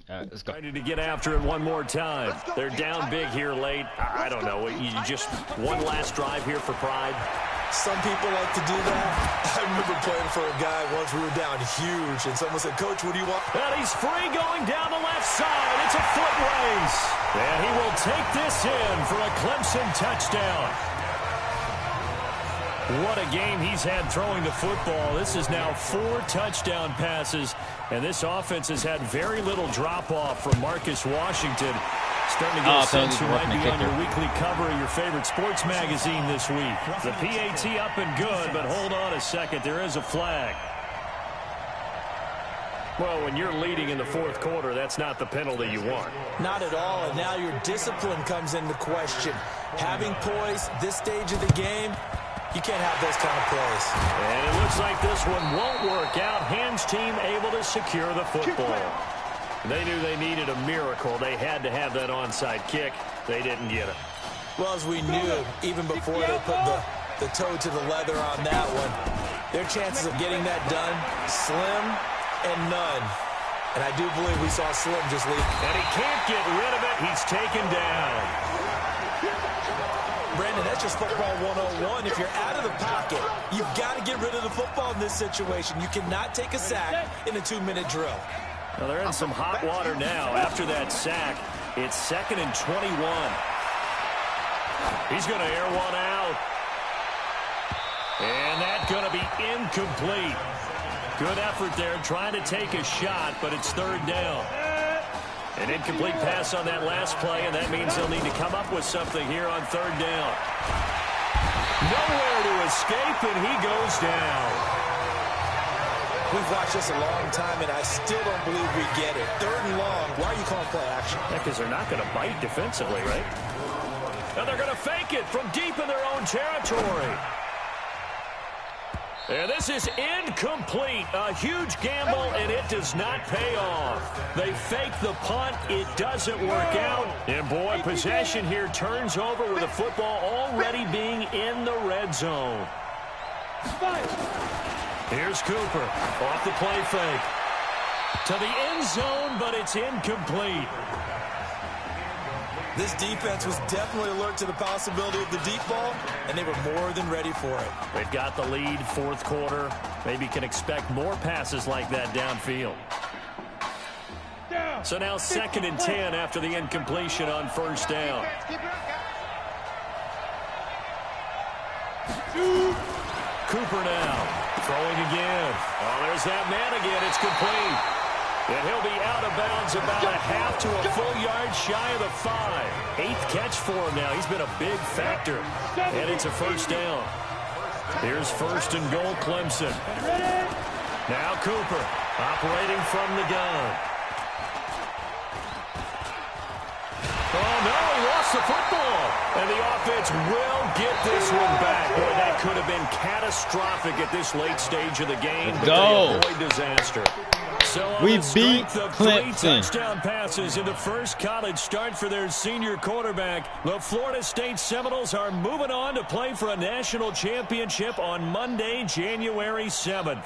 [SPEAKER 3] Let's go.
[SPEAKER 16] Ready to get after it one more time. They're down big here late. I don't know. You just one last drive here for pride.
[SPEAKER 10] Some people like to do that. I remember playing for a guy once. We were down huge, and someone said, "Coach, what do you want?"
[SPEAKER 16] And he's free going down the left side. It's a foot race. And he will take this in for a Clemson touchdown. What a game he's had throwing the football. This is now 4 touchdown passes, and this offense has had very little drop-off from Marcus Washington. Starting to get a sense who might be on your weekly cover of your favorite sports magazine this week. The PAT up and good, but hold on a second. There is a flag. Well, when you're leading in the 4th quarter, that's not the penalty you want.
[SPEAKER 10] Not at all, and now your discipline comes into question. Having poise this stage of the game, you can't have those kind of plays.
[SPEAKER 16] And it looks like this one won't work out. Hans team able to secure the football. They knew they needed a miracle. They had to have that onside kick. They didn't get it.
[SPEAKER 10] Well, as we knew, even before they put the toe to the leather on that one, their chances of getting that done, slim and none. And I do believe we saw Slim just leave.
[SPEAKER 16] And he can't get rid of it. He's taken down.
[SPEAKER 10] Brandon, that's just football 101. If you're out of the pocket, you've got to get rid of the football in this situation. You cannot take a sack in a 2-minute drill.
[SPEAKER 16] Well, they're in some hot water now. After that sack, it's 2nd and 21. He's going to air one out. And that's going to be incomplete. Good effort there, trying to take a shot, but it's 3rd down. An incomplete pass on that last play, and that means they'll need to come up with something here on 3rd down. Nowhere to escape, and he goes down.
[SPEAKER 10] We've watched this a long time, and I still don't believe we get it. 3rd and long. Why are you calling play action?
[SPEAKER 16] Yeah, because they're not going to bite defensively, right? And they're going to fake it from deep in their own territory. And this is incomplete. A huge gamble, and it does not pay off. They fake the punt. It doesn't work out. And, boy, possession here turns over with the football already being in the red zone. Here's Cooper off the play fake. To the end zone, but it's incomplete.
[SPEAKER 10] This defense was definitely alert to the possibility of the deep ball, and they were more than ready for it.
[SPEAKER 16] They've got the lead, 4th quarter. Maybe can expect more passes like that downfield. So now 2nd and 10 after the incompletion on 1st down. Cooper now throwing again. Oh, there's that man again. It's complete. And he'll be out of bounds about a half to a full yard shy of the 5. 8th catch for him now. He's been a big factor. And it's a 1st down. Here's 1st and goal, Clemson. Now Cooper operating from the gun. Oh, no, he lost the football. And the offense will get this one back. Boy, that could have been catastrophic at this late stage of the game.
[SPEAKER 3] Let's go.
[SPEAKER 16] But they avoid disaster. So
[SPEAKER 3] we beat Clemson.
[SPEAKER 16] 3 touchdown passes in the first college start for their senior quarterback. The Florida State Seminoles are moving on to play for a national championship on Monday, January 7th.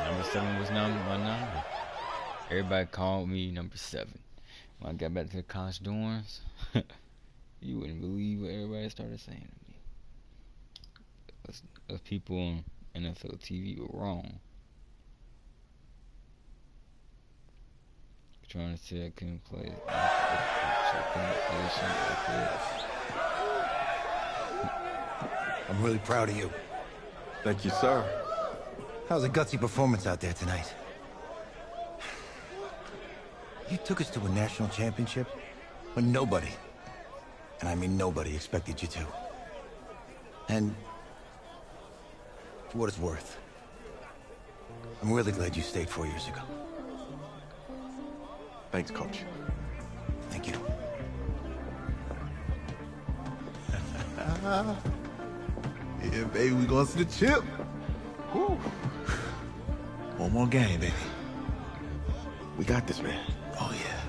[SPEAKER 3] Number 7 was my number. Everybody called me number 7. When I got back to the college dorms, you wouldn't believe what everybody started saying to me. Those people on NFL TV were wrong. Trying to say I couldn't play.
[SPEAKER 2] I'm really proud of you.
[SPEAKER 11] Thank you, sir.
[SPEAKER 2] How's a gutsy performance out there tonight? You took us to a national championship when nobody, and I mean nobody, expected you to. And for what it's worth, I'm really glad you stayed 4 years ago.
[SPEAKER 6] Thanks, Coach.
[SPEAKER 2] Thank you.
[SPEAKER 14] Yeah, baby, we going to see the chip. Woo. One more game, baby.
[SPEAKER 6] We got this, man.
[SPEAKER 14] Oh, yeah.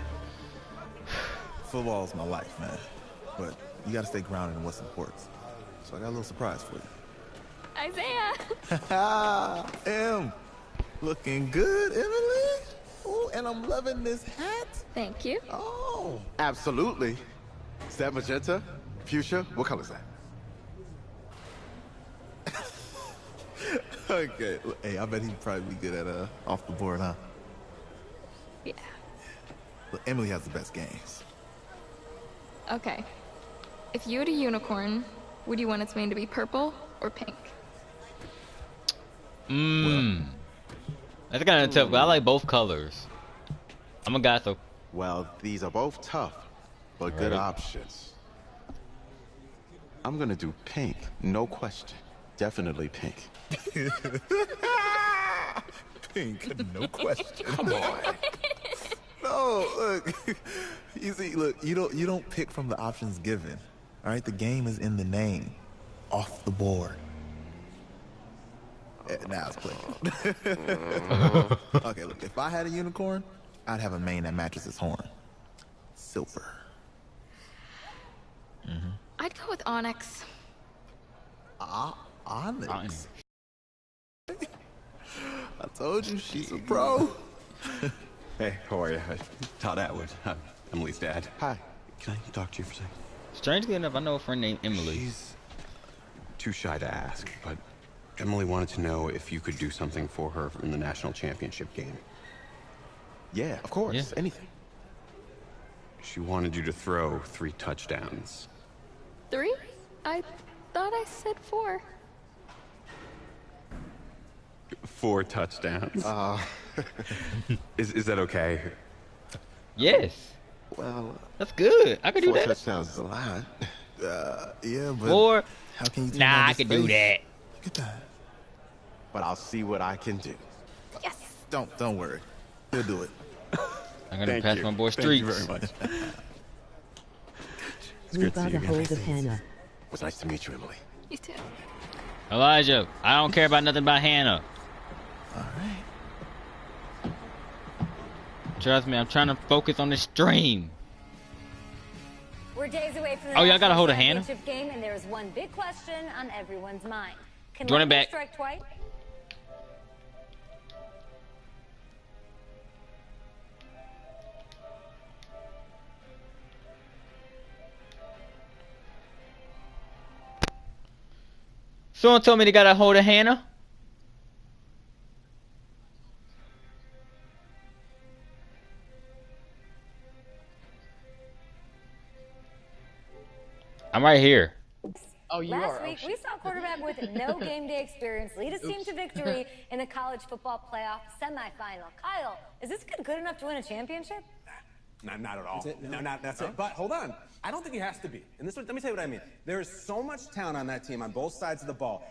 [SPEAKER 14] Football's my life, man. But you got to stay grounded in what's important. So I got a little surprise for you.
[SPEAKER 18] Isaiah!
[SPEAKER 14] Looking good, Emily. Oh, and I'm loving this hat.
[SPEAKER 18] Thank you.
[SPEAKER 14] Oh.
[SPEAKER 6] Absolutely. Is that magenta? Fuchsia? What color is that?
[SPEAKER 14] Okay. Hey, I bet he'd probably be good at off the board, huh?
[SPEAKER 18] Yeah.
[SPEAKER 14] Look, Emily has the best games.
[SPEAKER 18] Okay. If you had a unicorn, would you want its mane to be purple or pink?
[SPEAKER 3] That's kind of tough, but I like both colors. I'm a guy, so.
[SPEAKER 6] Well, these are both tough, but good options. I'm gonna do pink, no question. Definitely pink.
[SPEAKER 14] Pink, no question.
[SPEAKER 6] Come on.
[SPEAKER 14] No, look. You see, look, you don't pick from the options given. All right, the game is in the name. Off the board. Now it's clicking. Okay, look, if I had a unicorn, I'd have a mane that matches its horn. Silver.
[SPEAKER 18] I'd go with Onyx.
[SPEAKER 14] Onyx? I told you, she's a pro.
[SPEAKER 19] Hey, how are you? Todd Atwood. I'm Emily's dad.
[SPEAKER 6] Hi. Can I talk to you for a second?
[SPEAKER 3] Strangely enough, I know a friend named Emily.
[SPEAKER 19] She's too shy to ask, but Emily wanted to know if you could do something for her in the national championship game.
[SPEAKER 6] Yeah, of course.
[SPEAKER 3] Yeah.
[SPEAKER 6] Anything.
[SPEAKER 19] She wanted you to throw 3 touchdowns.
[SPEAKER 18] 3? I thought I said 4.
[SPEAKER 19] 4 touchdowns. Is that okay?
[SPEAKER 3] Yes.
[SPEAKER 6] Well,
[SPEAKER 3] that's good. I could do
[SPEAKER 6] 4
[SPEAKER 3] that.
[SPEAKER 6] touchdowns is a lot.
[SPEAKER 14] Yeah, but
[SPEAKER 3] 4.
[SPEAKER 14] how can you?
[SPEAKER 3] Nah, I could do that.
[SPEAKER 14] Look at that.
[SPEAKER 6] But I'll see what I can do.
[SPEAKER 14] Yes. Don't worry. He'll do it.
[SPEAKER 3] I'm gonna pass my boy Streets.
[SPEAKER 6] Thank you very much. It's
[SPEAKER 20] We
[SPEAKER 6] good to see
[SPEAKER 20] got
[SPEAKER 6] you
[SPEAKER 20] a
[SPEAKER 6] again.
[SPEAKER 20] hold of Hannah.
[SPEAKER 6] It was nice to meet you, Emily.
[SPEAKER 18] You too.
[SPEAKER 3] Elijah, I don't care about nothing about Hannah.
[SPEAKER 14] All right.
[SPEAKER 3] Trust me, I'm trying to focus on the stream.
[SPEAKER 8] We're days away from the
[SPEAKER 3] Oh, y'all got a hold of
[SPEAKER 8] National
[SPEAKER 3] Hannah?
[SPEAKER 8] Championship game, and there is one big question on everyone's mind. Can
[SPEAKER 3] Join it
[SPEAKER 8] lightning
[SPEAKER 3] back.
[SPEAKER 8] strike twice?
[SPEAKER 3] Someone told me they got a hold of Hannah. I'm right here.
[SPEAKER 1] Oh, you
[SPEAKER 8] Last
[SPEAKER 1] are.
[SPEAKER 8] week, we saw a quarterback with no game day experience lead his team to victory in the college football playoff semifinal. Kyle, is this kid good enough to win a championship?
[SPEAKER 9] Not at all. That's it. But hold on. I don't think he has to be. And let me tell you what I mean. There is so much talent on that team on both sides of the ball.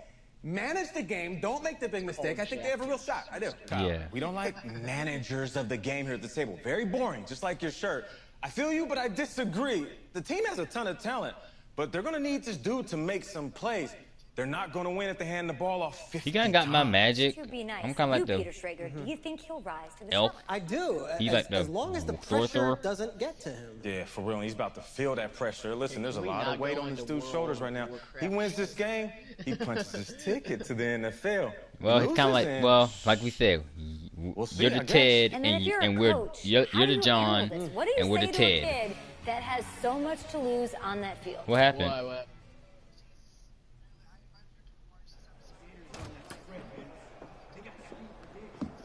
[SPEAKER 9] Manage the game. Don't make the big mistake. I think they have a real shot. I do.
[SPEAKER 3] Yeah.
[SPEAKER 21] We don't like managers of the game here at the table. Very boring, just like your shirt. I feel you, but I disagree. The team has a ton of talent, but they're going to need this dude to make some plays. They're not going to win if they hand the ball off 50
[SPEAKER 3] He kind of got my magic.
[SPEAKER 8] To be nice.
[SPEAKER 3] I'm kind of like the
[SPEAKER 8] Peter Schrager, do you think he'll rise to the
[SPEAKER 3] elf.
[SPEAKER 8] challenge?
[SPEAKER 22] I do.
[SPEAKER 3] He's like the
[SPEAKER 22] as long as the
[SPEAKER 3] floor
[SPEAKER 22] pressure
[SPEAKER 3] thrower.
[SPEAKER 22] doesn't get to him.
[SPEAKER 21] Yeah, for real. And he's about to feel that pressure. Listen, there's a lot of weight on this dude's shoulders right now. He wins this game, he punches his ticket to the NFL.
[SPEAKER 3] Well, he's kind of like,
[SPEAKER 21] Loses,
[SPEAKER 3] well, like we said,
[SPEAKER 21] see,
[SPEAKER 3] you're
[SPEAKER 21] I
[SPEAKER 3] the
[SPEAKER 21] guess.
[SPEAKER 3] Ted,
[SPEAKER 8] And then if you're a
[SPEAKER 3] we're
[SPEAKER 8] coach,
[SPEAKER 3] you're
[SPEAKER 8] how do
[SPEAKER 3] the
[SPEAKER 8] you
[SPEAKER 3] John,
[SPEAKER 8] handle this? What do you
[SPEAKER 3] and we're
[SPEAKER 8] say
[SPEAKER 3] the
[SPEAKER 8] to a
[SPEAKER 3] Ted.
[SPEAKER 8] kid that has so much to lose on that field?
[SPEAKER 3] What happened?
[SPEAKER 1] What?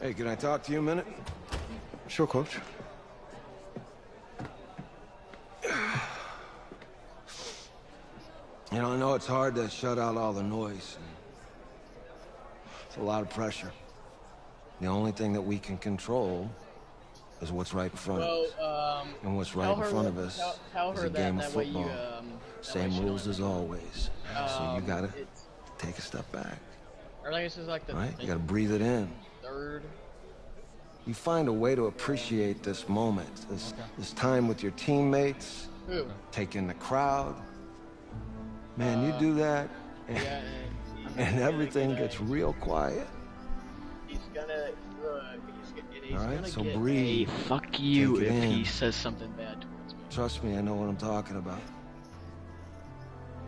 [SPEAKER 15] Hey, can I talk to you a minute?
[SPEAKER 6] Sure, Coach.
[SPEAKER 15] You know, I know it's hard to shut out all the noise. It's a lot of pressure. The only thing that we can control is what's right in front of us. And what's right in front of us is a game of football. Same rules as always. So you gotta take a step back.
[SPEAKER 1] Or like this is like the
[SPEAKER 15] Right? You gotta breathe it in.
[SPEAKER 1] third.
[SPEAKER 15] You find a way to appreciate this moment, this time with your teammates,
[SPEAKER 1] Who?
[SPEAKER 15] take in the crowd. Man, you do that, and everything gets real quiet.
[SPEAKER 1] He's gonna. He's
[SPEAKER 15] All right,
[SPEAKER 1] gonna
[SPEAKER 15] so
[SPEAKER 1] get
[SPEAKER 15] breathe.
[SPEAKER 1] a fuck you
[SPEAKER 15] Take it
[SPEAKER 1] if he
[SPEAKER 15] in.
[SPEAKER 1] says something bad towards me.
[SPEAKER 15] Trust me, I know what I'm talking about.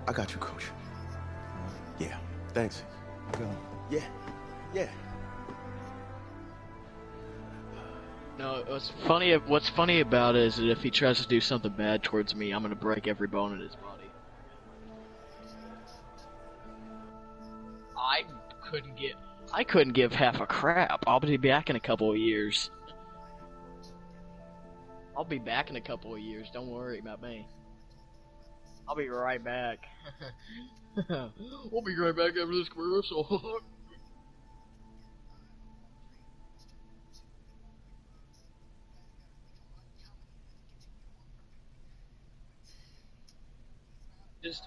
[SPEAKER 6] I got you, Coach. Yeah, thanks.
[SPEAKER 15] Go.
[SPEAKER 6] Yeah.
[SPEAKER 1] No, what's funny about it is that if he tries to do something bad towards me, I'm gonna break every bone in his body. I couldn't give half a crap. I'll be back in a couple of years. I'll be back in a couple of years. Don't worry about me. I'll be right back. We'll be right back after this commercial. Just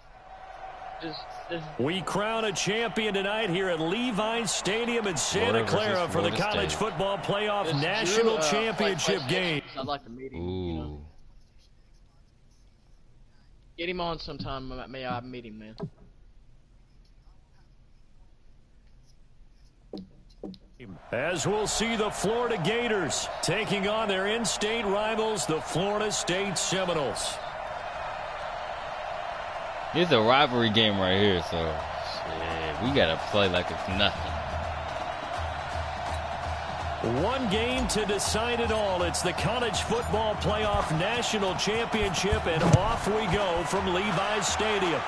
[SPEAKER 16] We crown a champion tonight here at Levi's Stadium in Santa Clara for the
[SPEAKER 3] Florida
[SPEAKER 16] College
[SPEAKER 3] State.
[SPEAKER 16] Football Playoff
[SPEAKER 1] It's
[SPEAKER 16] National
[SPEAKER 1] true,
[SPEAKER 16] Championship
[SPEAKER 1] like
[SPEAKER 16] game.
[SPEAKER 1] I'd like to meet him. You know? Get him on sometime. May I meet him, man?
[SPEAKER 16] As we'll see the Florida Gators taking on their in-state rivals, the Florida State Seminoles.
[SPEAKER 3] This is a rivalry game right here, so shit, we gotta play like it's nothing.
[SPEAKER 16] One game to decide it all. It's the College Football Playoff National Championship, and off we go from Levi's Stadium.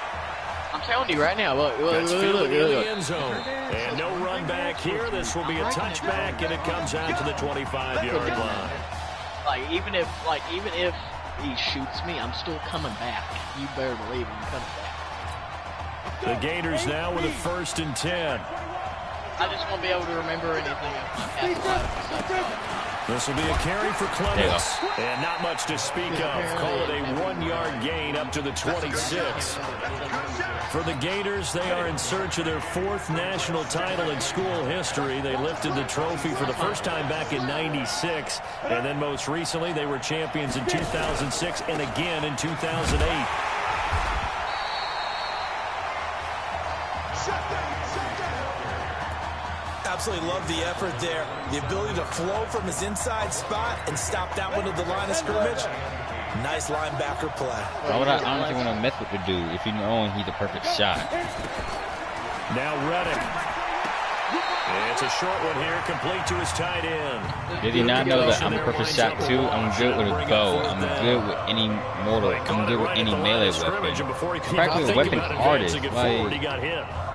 [SPEAKER 1] I'm telling you right now. Look,
[SPEAKER 16] That's fielded in
[SPEAKER 1] look.
[SPEAKER 16] the end zone. And no run back here. This will be a touchback, and it comes out to the 25-yard line.
[SPEAKER 1] Like even if he shoots me, I'm still coming back. You better believe I'm coming back.
[SPEAKER 16] The Gators now with a 1st and 10.
[SPEAKER 1] I just won't be able to remember anything.
[SPEAKER 16] This will be a carry for Clements. And not much to speak of. Call it a 1-yard gain up to the 26. For the Gators, they are in search of their 4th national title in school history. They lifted the trophy for the first time back in '96. And then most recently, they were champions in 2006 and again in 2008.
[SPEAKER 10] Absolutely love the effort there. The ability to flow from his inside spot and stop that one to the line of scrimmage. Nice linebacker play.
[SPEAKER 3] Why would I honestly want to mess with the dude if you know he's a perfect shot?
[SPEAKER 16] Now Reddick. It's a short one here, complete to his tight end.
[SPEAKER 3] Did he not know that I'm a perfect shot too? I'm good with a bow. I'm good with any mortal. I'm good with any melee weapon. Practically a weapon artist. Like,